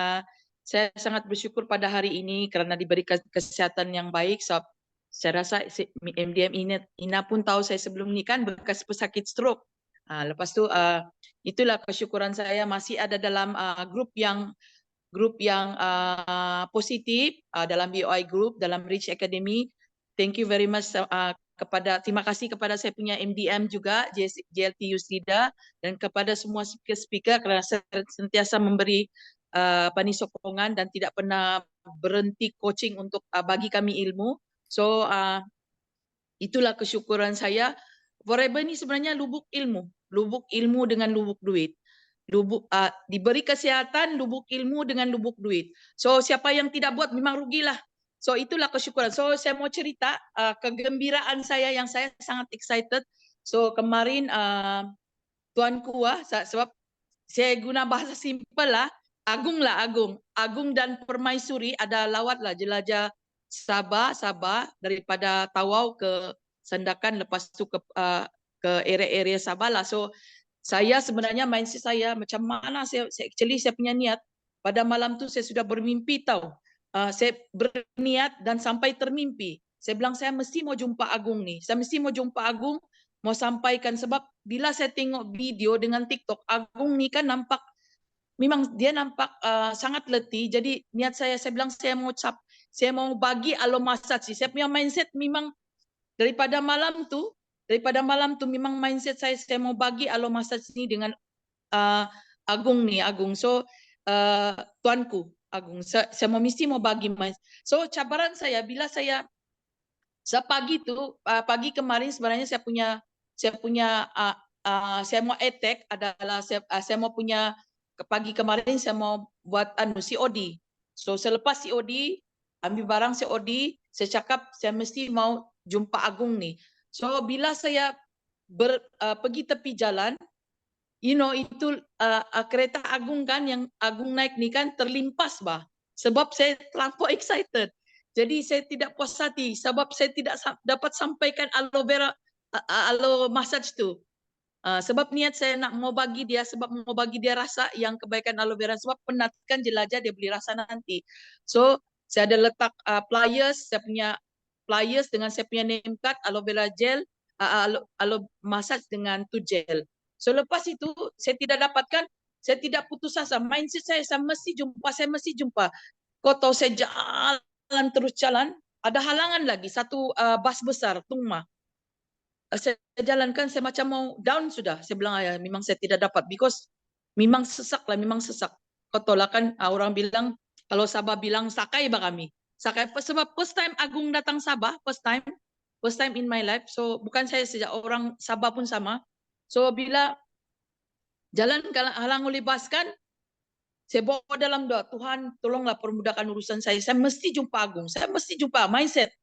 Saya sangat bersyukur pada hari ini kerana diberikan kesihatan yang baik. So, saya rasa MDM Ina pun tahu saya sebelum ni kan bekas pesakit stroke. Lepas tu itulah kesyukuran saya masih ada dalam grup yang positif dalam BOI group, dalam Reach Academy. Thank you very much terima kasih kepada saya punya MDM juga, JLT Yusrida, dan kepada semua speaker kerana sentiasa memberi sokongan dan tidak pernah berhenti coaching untuk bagi kami ilmu. So itulah kesyukuran saya. Forever ni sebenarnya lubuk ilmu dengan lubuk duit. Diberi kesihatan, lubuk ilmu dengan lubuk duit. So siapa yang tidak buat memang rugilah. So itulah kesyukuran. So saya mau cerita kegembiraan saya yang saya sangat excited. So kemarin tuanku sebab saya guna bahasa simple lah. Agung dan Permaisuri ada lawat lah jelajah Sabah daripada Tawau ke Sandakan, lepas tu ke area-area Sabah lah. So saya sebenarnya mindset saya macam mana saya punya niat pada malam tu saya sudah bermimpi tahu. Saya berniat dan sampai termimpi. Saya bilang saya mesti mau jumpa Agung ni. Saya mesti mau jumpa Agung, mau sampaikan sebab bila saya tengok video dengan TikTok, Agung ni kan memang dia nampak sangat letih. Jadi niat saya bilang saya mau bagi alo massage. Saya punya mindset memang daripada malam tu memang mindset saya mau bagi alo massage ni dengan Agung. So tuanku Agung, saya mesti mau bagi. So cabaran saya bila saya pagi kemarin sebenarnya saya mau attack adalah saya mau punya pagi kemarin saya mau buat COD. So selepas COD ambil barang COD, saya cakap saya mesti mau jumpa Agung ni. So bila saya pergi tepi jalan, itu kereta Agung kan yang Agung naik ni kan terlimpas sebab saya terlampau excited. Jadi saya tidak puas hati sebab saya tidak dapat sampaikan alo massage tu. Sebab niat saya mau bagi dia rasa yang kebaikan aloe vera sebab penat kan jelajah dia boleh rasa nanti. So saya ada letak pliers, saya punya pliers dengan saya punya name card aloe vera gel, aloe massage dengan tu gel. So lepas itu saya tidak putus asa. Mindset saya mesti jumpa. Kau tahu saya jalan, ada halangan lagi satu bas besar Tungma. Saya jalankan, saya macam mau down sudah. Saya bilang memang saya tidak dapat because memang sesak. ketolakan orang bilang kalau Sabah bilang sakai bah kami. Sakai sebab first time Agung datang Sabah, first time in my life. So bukan saya sejak orang Sabah pun sama. So bila jalan halang ulibaskan, saya bawa dalam doa, Tuhan tolonglah permudahkan urusan saya. Saya mesti jumpa Agung. Saya mesti jumpa mindset.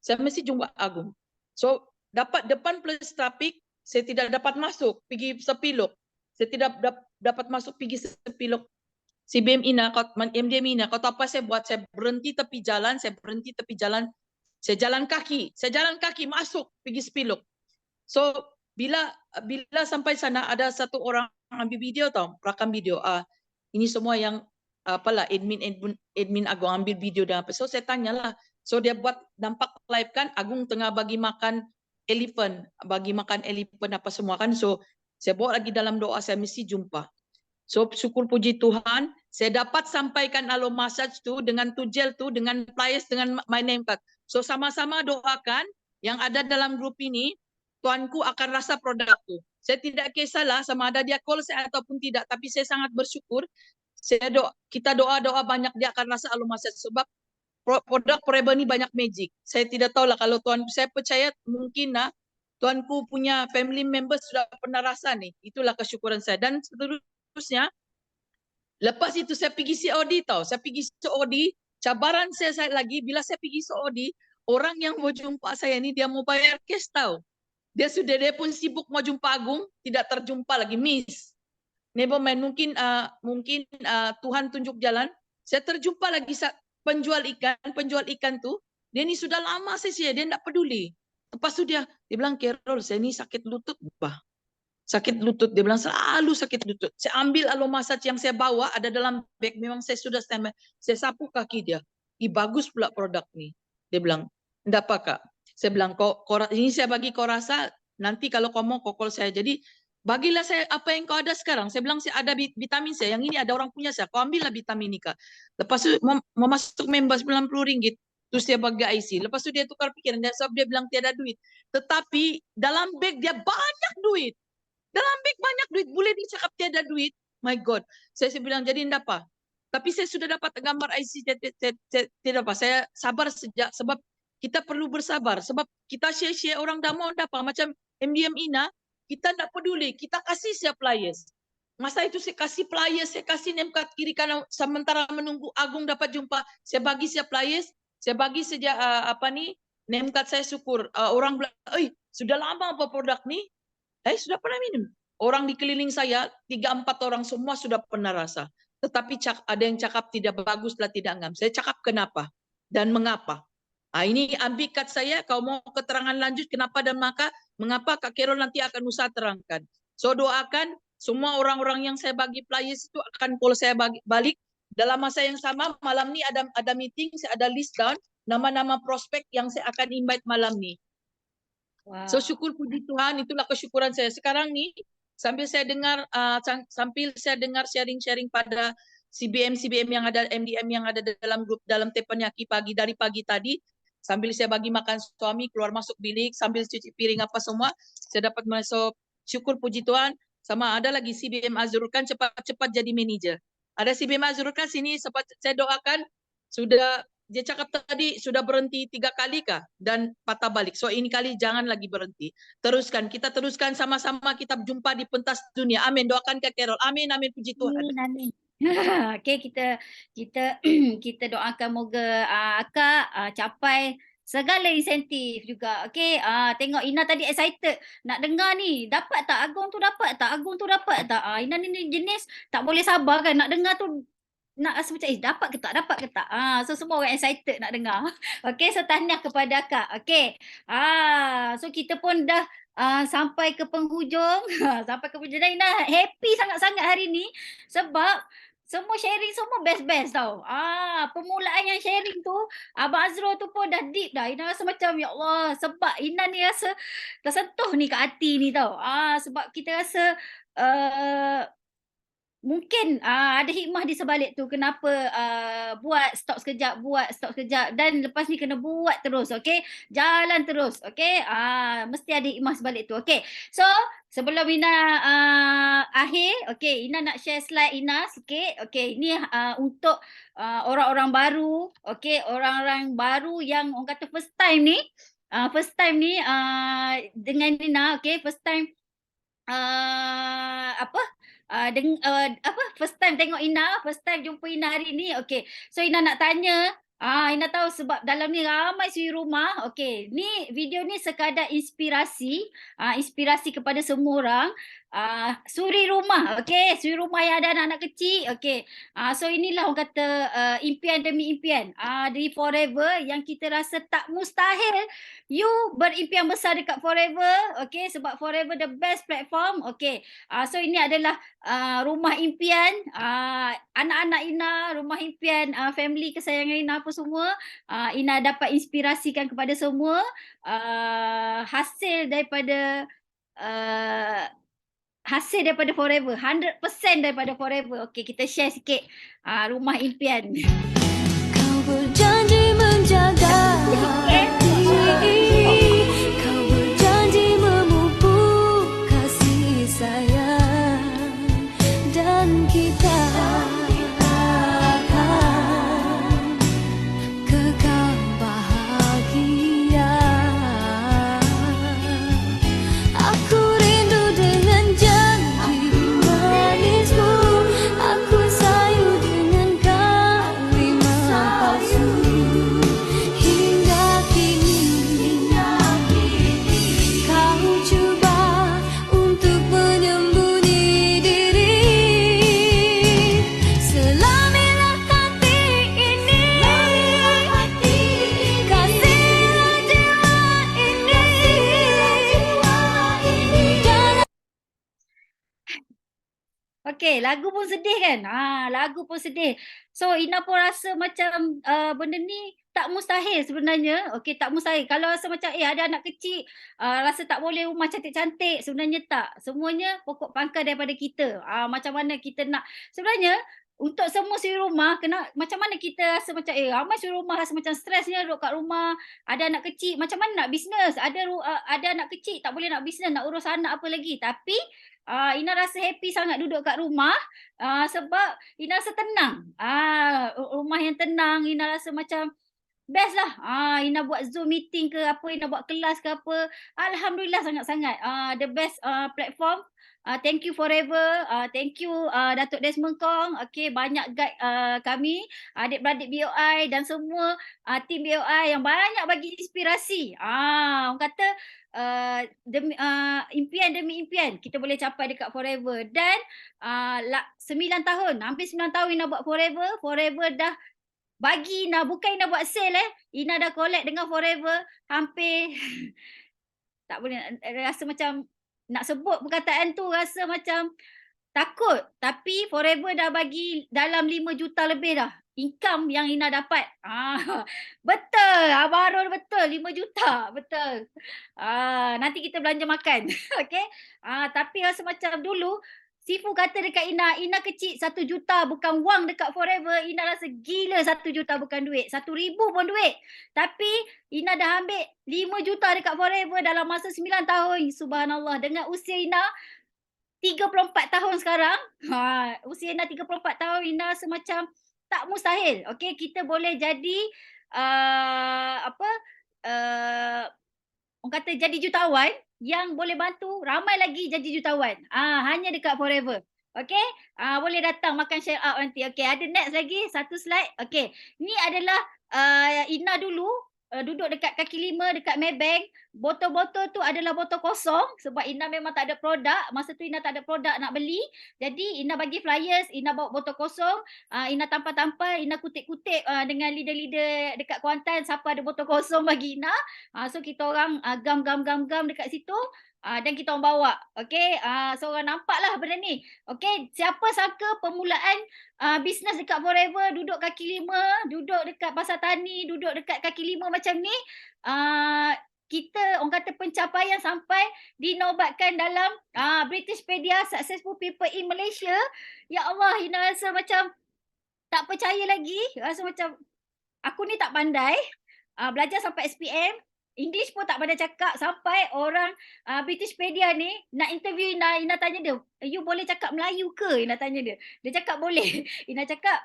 Saya mesti jumpa Agung. So dapat depan plus trafik, saya tidak dapat masuk pergi Sepilok. Saya tidak dapat masuk pergi Sepilok. CBM Ina, MDM Ina, kau tahu apa saya buat? Saya berhenti tepi jalan, saya jalan kaki masuk pergi Sepilok. So bila sampai sana ada satu orang ambil video tau, rakam video. Ini semua yang apalah admin Agung ambil video dan apa. So saya tanyalah. So dia buat nampak live kan Agung tengah bagi makan elephant apa semua kan. So saya bawa lagi dalam doa, saya mesti jumpa. So syukur puji Tuhan, saya dapat sampaikan alo massage tu dengan tujel tu, dengan pliers, dengan my name card. So sama-sama doakan yang ada dalam grup ini, tuanku akan rasa produk tu. Saya tidak kisahlah sama ada dia call saya ataupun tidak, tapi saya sangat bersyukur. Kita doa banyak dia akan rasa alo massage sebab produk Forever ni banyak magic. Saya tidak tahu lah kalau tuan, saya percaya mungkin tuanku punya family members sudah pernah rasa nih. Itulah kesyukuran saya. Dan seterusnya, lepas itu saya pergi COD tau. Saya pergi COD, cabaran saya lagi bila saya pergi COD, orang yang mau jumpa saya ni dia mau bayar cash tau. Dia pun sibuk mau jumpa Agung, tidak terjumpa lagi, miss. Never mind, mungkin Tuhan tunjuk jalan. Saya terjumpa lagi penjual ikan tu, dia ni sudah lama saya dia tidak peduli. Lepas tu dia bilang, Carol, saya ni sakit lutut, bah. Sakit lutut, dia bilang selalu sakit lutut. Saya ambil alo massage yang saya bawa ada dalam bag, memang saya sudah standby. Saya sapu kaki dia. Bagus pula produk ni. Dia bilang, enggak apa kak. Saya bilang, ini saya bagi kau rasa, nanti kalau kau mau kau call saya. Jadi bagilah saya apa yang kau ada sekarang. Saya bilang, saya ada vitamin saya, yang ini ada orang punya saya. Kau ambillah vitamin ini kak. Lepas tu mau masuk member RM90. Terus dia bagi IC. Lepas tu dia tukar pikiran. Sebab dia bilang tiada duit. Tetapi dalam bag dia banyak duit. Dalam bag banyak duit. Boleh dicakap tiada duit. My God. Saya bilang, jadi tidak apa. Tapi saya sudah dapat gambar IC. Tidak apa. Saya sabar sejak. Sebab kita perlu bersabar. Sebab kita share orang dah mau dapat. Macam MDM Ina. Kita tidak peduli. Kita kasih siap pliers. Masa itu saya kasih pliers. Saya kasih name card kiri kanan. Sementara menunggu Agung dapat jumpa. Saya bagi siap pliers. Saya bagi sejak name card saya syukur. Orang bilang, sudah lama apa produk ni? Sudah pernah minum. Orang di keliling saya, 3-4 orang semua sudah pernah rasa. Tetapi ada yang cakap tidak bagus, tidak ngam. Saya cakap kenapa dan mengapa. Ini ambil card saya, kau mau keterangan lanjut kenapa dan mengapa Kak Carol nanti akan usaha terangkan. So doakan semua orang-orang yang saya bagi pliers itu akan call saya balik. Dalam masa yang sama, malam ni ada meeting, saya ada list down nama-nama prospek yang saya akan invite malam ni. Wow. So syukur puji Tuhan, itulah kesyukuran saya. Sekarang ni sambil saya dengar sharing-sharing pada CBM yang ada, MDM yang ada dalam grup dalam Teppanyaki dari pagi tadi, sambil saya bagi makan suami, keluar masuk bilik, sambil cuci piring apa semua, saya dapat masuk. Syukur puji Tuhan. Sama ada lagi CBM Azurkan cepat-cepat jadi manager. Ada CBM Azurkan sini, saya doakan sudah. Dia cakap tadi sudah berhenti 3 kali kah dan patah balik. So ini kali jangan lagi berhenti. Kita teruskan sama-sama, kita jumpa di pentas dunia. Amin. Doakan Kak Carol. Amin, amin, puji Tuhan. Amin. Okey, kita doakan moga akak capai segala insentif juga. Okey, tengok Ina tadi excited nak dengar ni. Dapat tak Agung tu dapat tak? Ina ni jenis tak boleh sabar kan nak dengar tu. Nak rasa macam dapat ke tak. So semua orang excited nak dengar. Okey, so tahniah kepada akak. Okey. So kita pun dah sampai ke penghujung. Dan Ina happy sangat-sangat hari ni sebab semua sharing semua best-best tau. Permulaan yang sharing tu Abang Azrul tu pun dah deep dah. Ina rasa macam ya Allah, sebab Ina ni rasa tersentuh ni kat hati ni tau. Sebab kita rasa mungkin ada hikmah di sebalik tu kenapa buat stop sekejap dan lepas ni kena buat terus, okey, jalan terus, okey, mesti ada hikmah sebalik tu. Okey, so sebelum Ina akhir, okey, Ina nak share slide Ina sikit. Okey, ini untuk orang-orang baru, okey, orang-orang baru yang orang kata first time ni dengan Ina, okey, first time first time tengok Ina, first time jumpa Ina hari ni. Okey. So Ina nak tanya, Ina tahu sebab dalam ni ramai suri rumah. Okey, ni video ni sekadar inspirasi, inspirasi kepada semua orang. Suri rumah, okey, suri rumah yang ada anak-anak kecil. Okey. So inilah orang kata impian demi impian. Di Forever yang kita rasa tak mustahil you berimpian besar dekat Forever, okey, sebab Forever the best platform. Okey. So ini adalah rumah impian anak-anak Ina, rumah impian family kesayangan Ina apa semua. Ina dapat inspirasikan kepada semua hasil daripada Forever, 100% daripada Forever. Okey, kita share sikit rumah impian. Kau berjanji menjaga hati, kau berjanji memupuk kasih sayang, dan kita akan kekal bahagia. Aku rindu dengan janji manismu, aku sayu dengan kalimat palsu. Hingga kini kau cuba untuk menyembunyi diri. Selamilah hati ini, kasihlah jiwa ini. Jangan Okey, lagu pun sedih kan? Lagu pun sedih. So Ina pun rasa macam benda ni tak mustahil sebenarnya. Okey, tak mustahil. Kalau rasa macam ada anak kecil rasa tak boleh rumah cantik-cantik, sebenarnya tak. Semuanya pokok pangkal daripada kita. Macam mana kita nak, sebenarnya untuk semua suri rumah kena, macam mana kita rasa macam ramai suri rumah rasa macam stresnya duduk kat rumah, ada anak kecil, macam mana nak bisnes, ada anak kecil tak boleh nak bisnes, nak urus anak apa lagi. Tapi Ina rasa happy sangat duduk kat rumah sebab Ina rasa tenang. Rumah yang tenang, Ina rasa macam best lah. Ina buat Zoom meeting ke apa, Ina buat kelas ke apa. Alhamdulillah sangat-sangat. The best platform. Thank you Forever. Thank you Datuk Desmond Kong. Okay, banyak guide kami, adik-beradik BOI dan semua tim BOI yang banyak bagi inspirasi. Orang kata impian demi impian kita boleh capai dekat Forever. Dan 9 tahun, hampir 9 tahun Ina buat Forever. Forever dah bagi Ina, bukan Ina buat sale Ina dah collect dengan Forever hampir tak boleh, rasa macam nak sebut perkataan tu rasa macam takut. Tapi Forever dah bagi dalam 5 juta lebih dah income yang Ina dapat. Betul, Abang Harun betul, 5 juta, betul. Nanti kita belanja makan. Okey. Tapi rasa macam dulu Sifu kata dekat Ina kecil 1 juta bukan wang dekat Forever. Ina rasa gila 1 juta bukan duit. 1,000 pun duit. Tapi Ina dah ambil 5 juta dekat Forever dalam masa 9 tahun. Subhanallah. Dengan usia Ina 34 tahun sekarang. Usia Ina 34 tahun. Ina rasa macam tak mustahil. Okay, kita boleh jadi orang kata jadi jutawan yang boleh bantu ramai lagi jadi jutawan. Hanya dekat Forever. Okay, boleh datang makan share out nanti. Okay, ada next lagi satu slide. Okay, ni adalah Ina dulu duduk dekat kaki 5 dekat Maybank. Botol-botol tu adalah botol kosong sebab Ina memang tak ada produk. Masa tu Ina tak ada produk nak beli. Jadi Ina bagi flyers, Ina bawa botol kosong, Ina tampal-tampal, Ina kutip-kutip dengan leader-leader dekat Kuantan siapa ada botol kosong bagi Ina. So kita orang gam dekat situ. Dan kita orang bawa. Okay, so orang nampak lah benda ni. Okay, siapa sangka permulaan bisnes dekat Forever, duduk kaki 5, duduk dekat Pasar Tani, duduk dekat kaki 5 macam ni. kita orang kata pencapaian sampai dinobatkan dalam Britishpedia Successful People in Malaysia. Ya Allah, Ina rasa macam tak percaya lagi. Rasa macam aku ni tak pandai. Belajar sampai SPM. English pun tak pandai cakap sampai orang Britishpedia ni nak interview Ina. Ina tanya dia, you boleh cakap Melayu ke? Ina tanya dia. Dia cakap boleh. Ina cakap,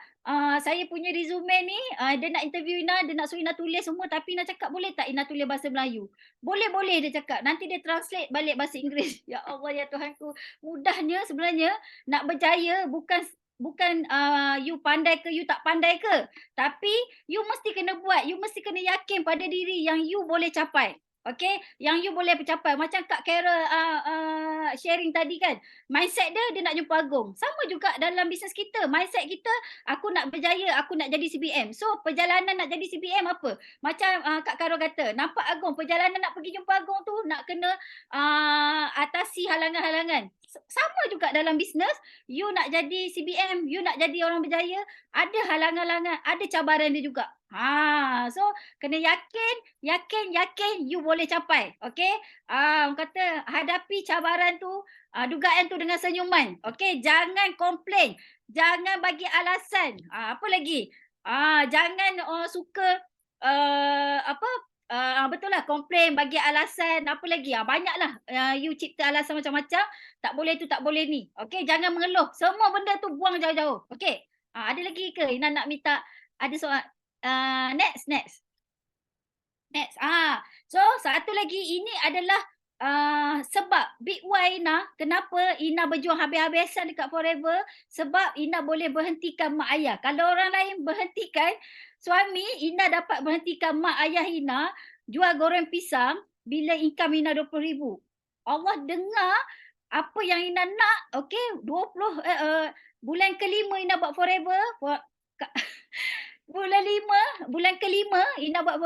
saya punya resume ni, dia nak interview Ina, dia nak suruh Ina tulis semua, tapi Ina cakap boleh tak Ina tulis bahasa Melayu? Boleh dia cakap. Nanti dia translate balik bahasa Inggeris. Ya Allah, ya Tuhanku. Mudahnya sebenarnya nak berjaya bukan you pandai ke you tak pandai ke, tapi you mesti kena buat, you mesti kena yakin pada diri yang you boleh capai. Okay, yang you boleh capai. Macam Kak Kara sharing tadi kan, mindset dia nak jumpa Agong. Sama juga dalam bisnes kita, mindset kita, aku nak berjaya, aku nak jadi CBM. So perjalanan nak jadi CBM apa? Macam Kak Karo kata, nampak Agong, perjalanan nak pergi jumpa Agong tu nak kena atasi halangan-halangan. Sama juga dalam bisnes, you nak jadi CBM, you nak jadi orang berjaya, ada halangan-halangan, ada cabaran dia juga. So kena yakin you boleh capai. Okey? Orang kata hadapi cabaran tu, dugaan tu dengan senyuman. Okey, jangan komplain, jangan bagi alasan. Apa lagi? Jangan suka betul lah, komplain, bagi alasan, apa lagi? Banyaklah you cipta alasan macam-macam, tak boleh tu, tak boleh ni. Okey, jangan mengeluh. Semua benda tu buang jauh-jauh. Okey. Ada lagi ke Ina nak minta ada soal? Next. So satu lagi, ini adalah sebab big why Ina, kenapa Ina berjuang habis-habisan dekat Forever, sebab Ina boleh berhentikan mak ayah. Kalau orang lain berhentikan suami, Ina dapat berhentikan mak ayah Ina jual goreng pisang bila income Ina 20,000. Allah dengar apa yang Ina nak. Okey, 20 bulan kelima Ina buat Forever. Bulan kelima Ina buat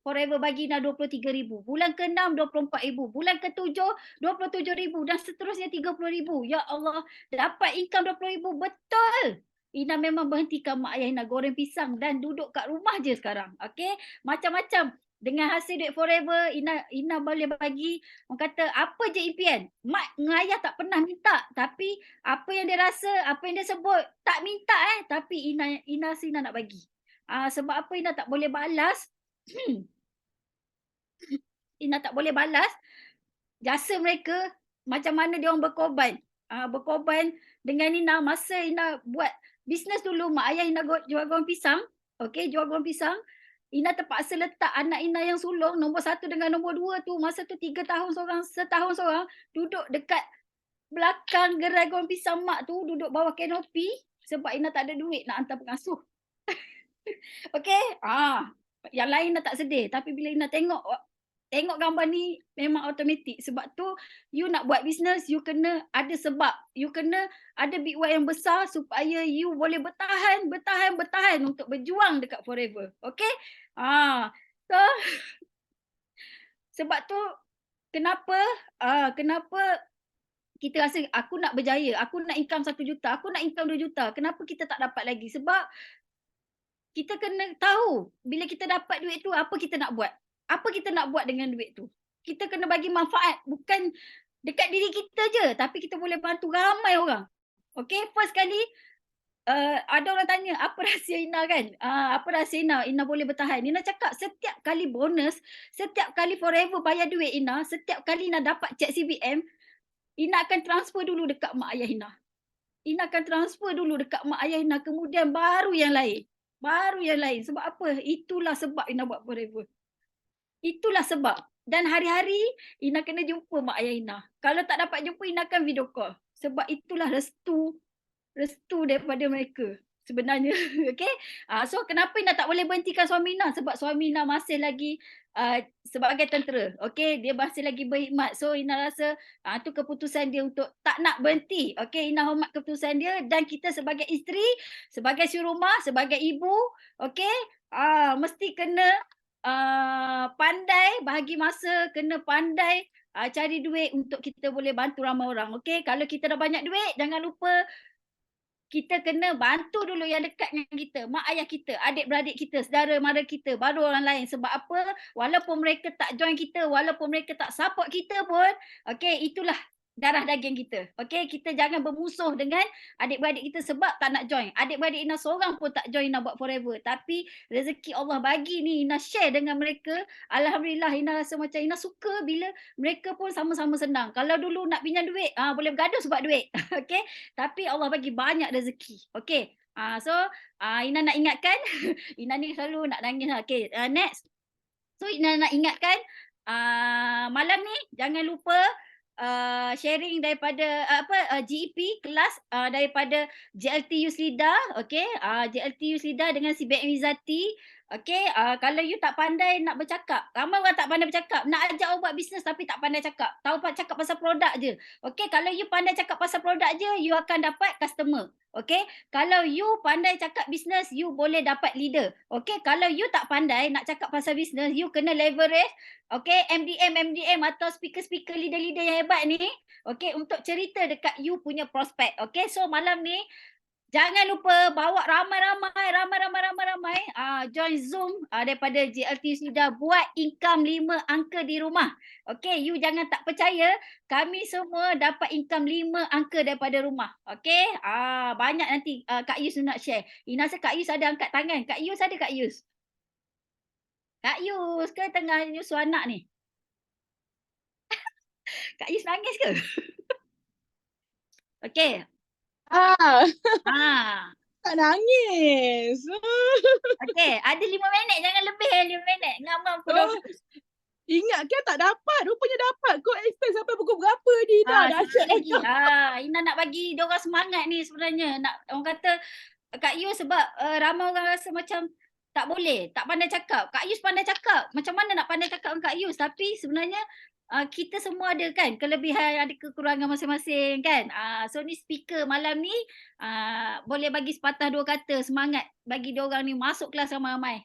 Forever bagi Ina 23,000. Bulan ke-6 24,000. Bulan ke-7 27,000 dan seterusnya 30,000. Ya Allah, dapat income 20,000 betul. Ina memang berhentikan mak ayah Ina goreng pisang dan duduk kat rumah je sekarang. Okey, macam-macam. Dengan hasil duit Forever, Ina boleh bagi, orang kata apa je impian. Mak dengan ayah tak pernah minta, tapi apa yang dia rasa, apa yang dia sebut, tak minta tapi Ina nak bagi. Sebab apa Ina tak boleh balas? Ina tak boleh balas jasa mereka, macam mana dia orang berkorban. Berkorban dengan Ina masa Ina buat bisnes dulu. Mak ayah Ina jual goreng pisang. Okey, jual goreng pisang. Ina terpaksa letak anak Ina yang sulung, nombor 1 dengan nombor 2 tu, masa tu 3 tahun seorang, setahun seorang, duduk dekat belakang gerai goreng pisang mak tu, duduk bawah kanopi sebab Ina tak ada duit nak hantar pengasuh. Okey, yang lain dah tak sedih, tapi bila Ina tengok gambar ni memang automatik. Sebab tu you nak buat bisnes, you kena ada sebab. You kena ada big why yang besar supaya you boleh bertahan untuk berjuang dekat Forever. Okey? So sebab tu kenapa kita rasa aku nak berjaya, aku nak income 1 juta, aku nak income 2 juta. Kenapa kita tak dapat lagi? Sebab kita kena tahu bila kita dapat duit tu apa kita nak buat. Apa kita nak buat dengan duit tu? Kita kena bagi manfaat, bukan dekat diri kita je, tapi kita boleh bantu ramai orang. Okay, first kali ada orang tanya apa rahsia Ina kan? Apa rahsia Ina? Ina boleh bertahan. Ina cakap setiap kali bonus, setiap kali Forever bayar duit Ina, setiap kali Ina dapat cek CBM, Ina akan transfer dulu dekat mak ayah Ina. Ina akan transfer dulu dekat mak ayah Ina, kemudian baru yang lain. Sebab apa? Itulah sebab Ina buat Forever. Itulah sebab. Dan hari-hari Ina kena jumpa mak ayah Ina. Kalau tak dapat jumpa, Ina akan video call. Sebab itulah restu daripada mereka sebenarnya. Okay? So kenapa Ina tak boleh berhentikan suami Ina? Sebab suami Ina masih lagi sebagai tentera. Okay? Dia masih lagi berkhidmat. So Ina rasa tu keputusan dia untuk tak nak berhenti. Okay? Ina hormat keputusan dia. Dan kita sebagai isteri, sebagai si rumah, sebagai ibu, okay? Mesti kena pandai bahagi masa, kena pandai cari duit untuk kita boleh bantu ramai orang. Okey, kalau kita dah banyak duit, jangan lupa kita kena bantu dulu yang dekat dengan kita, mak ayah kita, adik-beradik kita, saudara mara kita, baru orang lain. Sebab apa? Walaupun mereka tak join kita, walaupun mereka tak support kita pun, okey, itulah darah daging kita. Okey, kita jangan bermusuh dengan adik-beradik kita sebab tak nak join. Adik-beradik Ina seorang pun tak join Ina buat forever. Tapi rezeki Allah bagi ni, Ina share dengan mereka. Alhamdulillah, Ina rasa macam Ina suka bila mereka pun sama-sama senang. Kalau dulu nak pinjam duit, boleh bergaduh sebab duit. Okey, tapi Allah bagi banyak rezeki. Okey. So Ina nak ingatkan, Ina ni selalu nak nangis. Okey, next. So Ina nak ingatkan, malam ni jangan lupa sharing daripada GEP kelas daripada JLT Yuslida, okey, JLT Yuslida dengan si BM Izzati. Okey, kalau you tak pandai nak bercakap, ramai orang tak pandai bercakap, nak ajak orang buat bisnes tapi tak pandai cakap, tahu cakap pasal produk je. Okey, kalau you pandai cakap pasal produk je, you akan dapat customer. Okey, kalau you pandai cakap bisnes, you boleh dapat leader. Okey, kalau you tak pandai nak cakap pasal bisnes, you kena leverage, okey, MDM atau speaker-speaker leader-leader yang hebat ni, okey, untuk cerita dekat you punya prospek. Okey, so malam ni jangan lupa bawa ramai-ramai join Zoom daripada JLT sudah buat income 5 angka di rumah. Okey, you jangan tak percaya, kami semua dapat income 5 angka daripada rumah. Okey, banyak nanti Kak Yus nak share. Ina rasa Kak Yus ada angkat tangan. Kak Yus ada Kak Yus? Kak Yus ke tengah nyusu anak ni? Kak Yus nangis ke? Okey. Tak nangis. Okey, ada 5 minit, jangan lebih 5 minit. Ngamam pun. Ingat kan tak dapat, rupanya dapat. Kau extend sampai pukul berapa ni dah? Sikit lagi. Ina nak bagi diorang semangat ni sebenarnya. Orang kata Kak Yus sebab ramai orang rasa macam tak boleh, tak pandai cakap. Kak Yus pandai cakap. Macam mana nak pandai cakap dengan Kak Yus? Tapi sebenarnya kita semua ada kan kelebihan, ada kekurangan masing-masing kan. So ni speaker malam ni boleh bagi sepatah dua kata semangat bagi diorang ni masuk kelas ramai-ramai.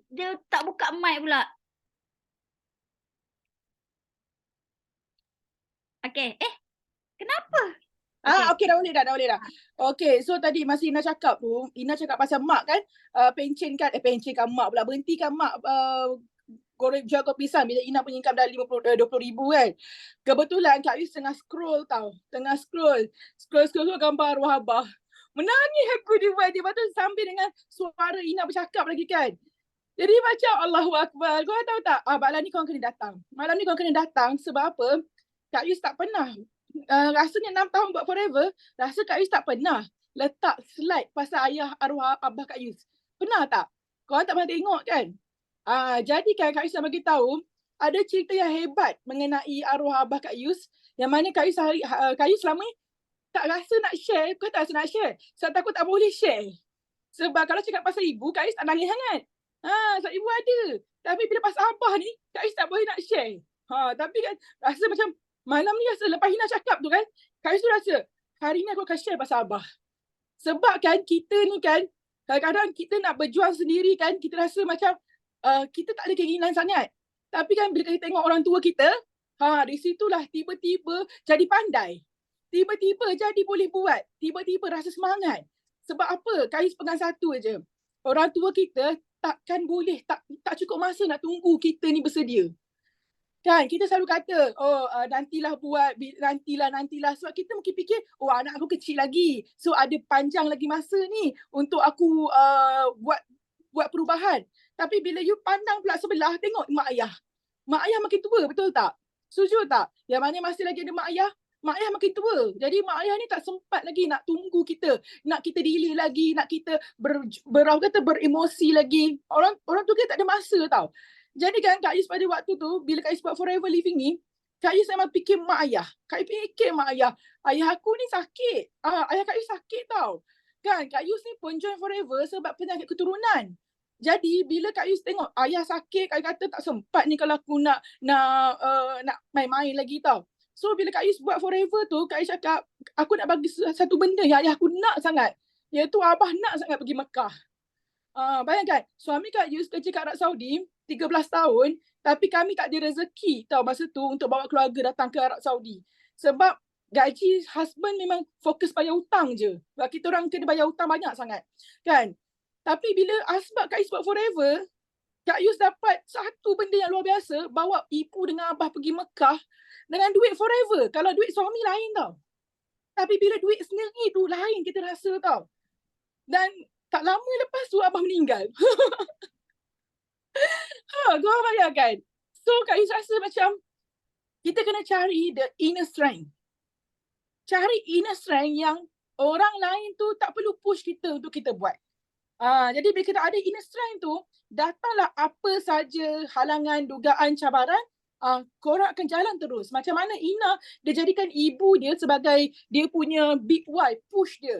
Dia tak buka mic pula. Okey. Kenapa? Okey, dah boleh dah. Okey, so tadi masa Ina cakap tu, Ina cakap pasal mak kan, pensionkan mak pula, berhentikan mak goreng jual kopi pisang bila Ina punya income dah 20,000 kan. Kebetulan Kak Yus tengah scroll gambar arwah abah. Menangis aku di bawah, lepas tu sambil dengan suara Ina bercakap lagi kan. Jadi macam Allahu Akbar. Kau tahu tak, malam ni kau kena datang. Malam ni kau kena datang sebab apa? Kak Yus tak pernah, rasanya 6 tahun buat forever, rasa Kak Yus tak pernah letak slide pasal ayah arwah abah Kak Yus. Pernah tak? Korang tak pernah tengok kan? Jadi kan Kak Yus nak bagi tahu, ada cerita yang hebat mengenai arwah abah Kak Yus, yang mana Kak Yus selama ni tak rasa nak share. Bukan tak rasa nak share, sebab takut tak boleh share. Sebab kalau cakap pasal ibu, Kak Yus tak nangis sangat. Sebab ibu ada. Tapi bila pasal abah ni, Kak Yus tak boleh nak share. Tapi kan rasa macam malam ni rasa lepas Ina cakap tu kan, Kak Yus tu rasa hari ni aku akan share pasal abah. Sebab kan kita ni kan, kadang-kadang kita nak berjuang sendiri kan, kita rasa macam kita tak ada keinginan sangat. Tapi kan bila kita tengok orang tua kita, di situlah tiba-tiba jadi pandai. Tiba-tiba jadi boleh buat. Tiba-tiba rasa semangat. Sebab apa? Kak Yus pegang satu je. Orang tua kita takkan boleh, tak cukup masa nak tunggu kita ni bersedia. Kan kita selalu kata, nantilah buat, nantilah. Sebab kita mungkin fikir, anak aku kecil lagi. So ada panjang lagi masa ni untuk aku buat perubahan. Tapi bila you pandang pula sebelah, tengok mak ayah. Mak ayah makin tua, betul tak? Setuju tak? Yang mana masih lagi ada mak ayah makin tua. Jadi mak ayah ni tak sempat lagi nak tunggu kita. Nak kita delay lagi, nak kita beremosi lagi. Orang tu kita tak ada masa tau. Jadi kan Kak Yus pada waktu tu, bila Kak Yus buat Forever Living ni, Kak Yus memang fikir mak ayah. Kak Yus fikir mak ayah. Ayah aku ni sakit. Ayah Kak Yus sakit tau. Kan Kak Yus ni pun join Forever sebab penyakit keturunan. Jadi bila Kak Yus tengok ayah sakit, Kak Yus kata tak sempat ni kalau aku nak main-main lagi tau. So bila Kak Yus buat Forever tu, Kak Yus cakap, aku nak bagi satu benda yang ayah aku nak sangat. Iaitu abah nak sangat pergi Mekah. Bayangkan, suami Kak Yus kerja kat Arab Saudi 13 tahun, tapi kami tak ada rezeki tau masa tu untuk bawa keluarga datang ke Arab Saudi. Sebab gaji husband memang fokus bayar hutang je. Sebab kita orang kena bayar hutang banyak sangat. Kan? Tapi bila Asbab Kak Yus buat forever, Kak Yus dapat satu benda yang luar biasa, bawa ibu dengan abah pergi Mekah dengan duit forever. Kalau duit suami lain tau. Tapi bila duit sendiri tu lain kita rasa tau. Dan tak lama lepas tu abah meninggal. Korang bayangkan. So Kak Yus rasa macam kita kena cari the inner strength. Cari inner strength yang orang lain tu tak perlu push kita untuk kita buat. Jadi bila kita ada inner strength tu, datanglah apa saja halangan, dugaan, cabaran, korang akan jalan terus. Macam mana Ina, dia jadikan ibu dia sebagai dia punya big wife, push dia.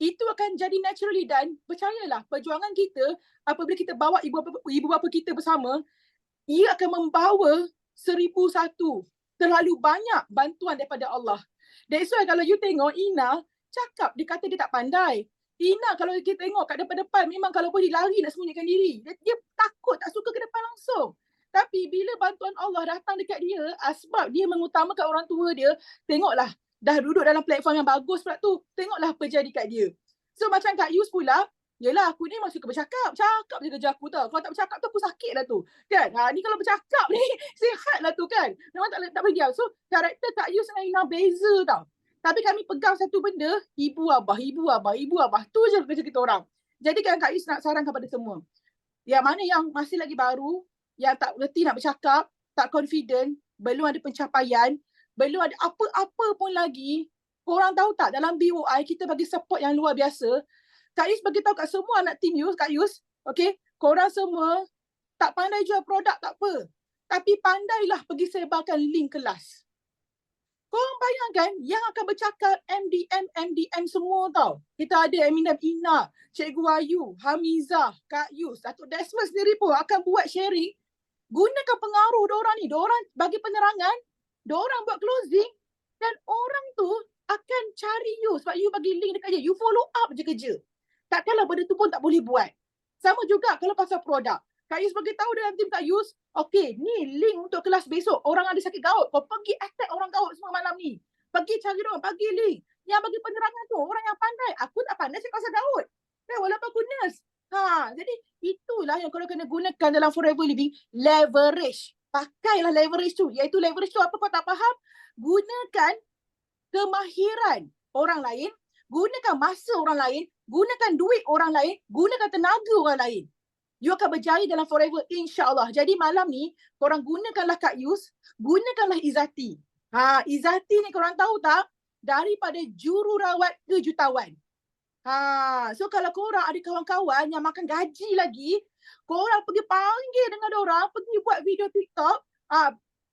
Itu akan jadi naturally dan percayalah perjuangan kita apabila kita bawa ibu bapa kita bersama, ia akan membawa 1001 terlalu banyak bantuan daripada Allah. That's why kalau you tengok Ina cakap, dia kata dia tak pandai. Ina kalau kita tengok kat depan-depan memang kalau boleh lari nak sembunyikan diri. Dia takut, tak suka ke depan langsung. Tapi bila bantuan Allah datang dekat dia, sebab dia mengutamakan orang tua dia, tengoklah dah duduk dalam platform yang bagus pula tu. Tengoklah apa jadi kat dia. So macam Kak Yus pula, yelah aku ni masih suka bercakap. Cakap je kerja aku tau. Kalau tak bercakap tu aku sakit lah tu. Kan? Ni kalau bercakap ni sihat lah tu kan. Memang tak boleh diam. So karakter Kak Yus dengan Ina beza tau. Tapi kami pegang satu benda, ibu abah. Tu je kerja kita orang. Jadi kan Kak Yus nak saran kepada semua. Yang mana yang masih lagi baru, yang tak reti nak bercakap, tak confident, belum ada pencapaian, belum ada apa-apa pun lagi. Korang tahu tak, dalam BOI kita bagi support yang luar biasa. Kak Yus bagi tahu kat semua anak tim Yus, Kak Yus, okay, korang semua tak pandai jual produk tak apa. Tapi pandailah pergi sebarkan link kelas. Korang bayangkan yang akan bercakap MDM semua tau. Kita ada MDM Ina, Cikgu Ayu, Hamizah, Kak Yus, Datuk Desmond sendiri pun akan buat sharing. Gunakan pengaruh diorang ni. Diorang bagi penerangan, diorang buat closing dan orang tu akan cari you sebab you bagi link dekat dia. You follow up je kerja. Takkanlah benda tu pun tak boleh buat. Sama juga kalau pasal produk. Kak Yus bagi tahu dalam tim Kak Yus, okey, ni link untuk kelas besok. Orang ada sakit gout, kau pergi attack orang gout semua malam ni. Pergi cari diorang, bagi link. Yang bagi penerangan tu, orang yang pandai. Aku tak pandai cakap pasal gout. Walaupun aku nurse. Jadi itulah yang korang kena gunakan dalam Forever Living. Leverage. Pakailah leverage tu. Iaitu leverage tu apa kau tak faham? Gunakan kemahiran orang lain. Gunakan masa orang lain. Gunakan duit orang lain. Gunakan tenaga orang lain. You akan berjaya dalam Forever, insyaAllah. Jadi malam ni, korang gunakanlah Kak Yus, gunakanlah Izzati. Izzati ni korang tahu tak? Daripada jururawat ke jutawan. So kalau korang ada kawan-kawan yang makan gaji lagi, korang pergi panggil dengan orang, pergi buat video TikTok,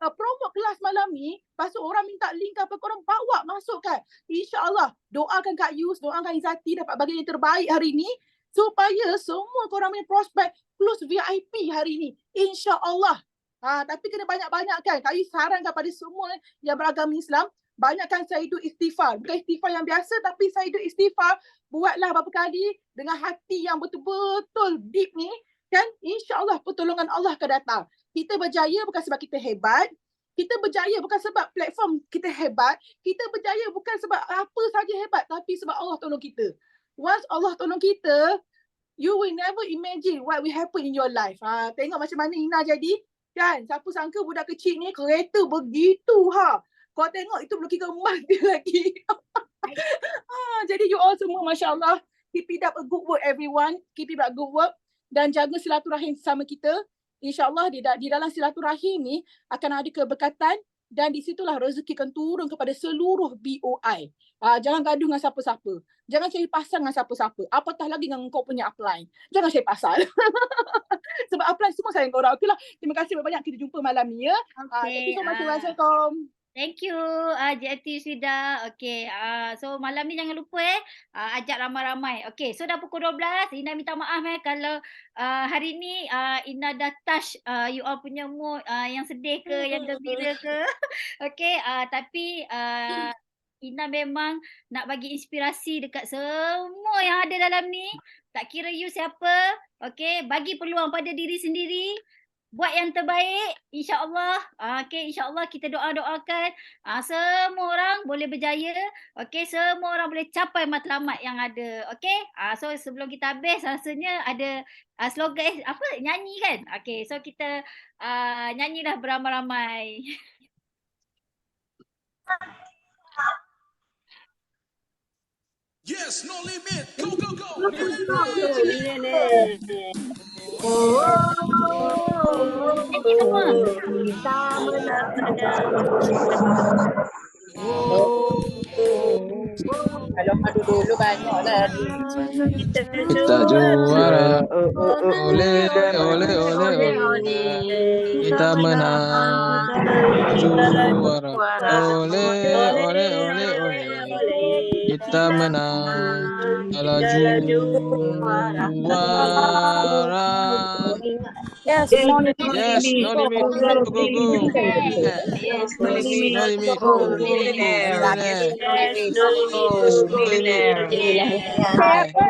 promote kelas malam ni, lepas tu orang minta link apa, korang bawa masukkan. InsyaAllah, doakan Kak Yus, doakan Izzati dapat bagi yang terbaik hari ni, supaya semua korang punya prospek plus VIP hari ni. InsyaAllah. Tapi kena banyak-banyakkan. Kak Yus sarankan pada semua yang beragama Islam, banyakkan Sayyidul Istighfar. Bukan istighfar yang biasa, tapi Sayyidul Istighfar. Buatlah beberapa kali dengan hati yang betul-betul deep ni. Kan? InsyaAllah pertolongan Allah akan datang. Kita berjaya bukan sebab kita hebat. Kita berjaya bukan sebab platform kita hebat. Kita berjaya bukan sebab apa saja hebat. Tapi sebab Allah tolong kita. Once Allah tolong kita, you will never imagine what will happen in your life. Tengok macam mana Ina jadi. Kan? Siapa sangka budak kecil ni kereta begitu. Kau tengok itu belum kira emas dia lagi. Jadi you all semua Masya Allah. Keep it up a good work everyone. Keep it up good work. Dan jaga silaturahim sama kita. InsyaAllah di dalam silaturahim ni akan ada keberkatan. Dan di situlah rezeki akan turun kepada seluruh BOI. Jangan gaduh dengan siapa-siapa. Jangan cari pasal dengan siapa-siapa. Apatah lagi dengan kau punya upline. Jangan cari pasal. Sebab upline semua sayang korang. Okeylah. Terima kasih banyak. Kita jumpa malam ni ya. Thank you so much. Assalamualaikum. Thank you JLT Yusrida. Okay, so malam ni jangan lupa ajak ramai-ramai. Okay, so dah pukul 12. Ina minta maaf kalau hari ni Ina dah touch you all punya mood yang sedih ke, yang gembira ke. Okay, tapi Ina memang nak bagi inspirasi dekat semua yang ada dalam ni. Tak kira you siapa. Okay, bagi peluang pada diri sendiri. buat yang terbaik, insya-Allah. Okey, insya-Allah kita doakan semua orang boleh berjaya. Okey, semua orang boleh capai matlamat yang ada. Okey? So sebelum kita habis rasanya ada slogan nyanyi kan? Okey, so kita nyanyilah beramai-ramai. Yes, no limit. Go, go, go. Nyanyi semua. Kalau madu dulu banyaklah. Kita juara. Oleh, oleh, oleh, oleh. Kita menang. Juara. Oleh, oleh, oleh, oleh. Kita menang. Ala juara. Yes, no limit. Yes, no limit. Go, go, go. Yes, No limit. No limit. Go, go, go. Yes, no limit. Yes, no limit. Siapa?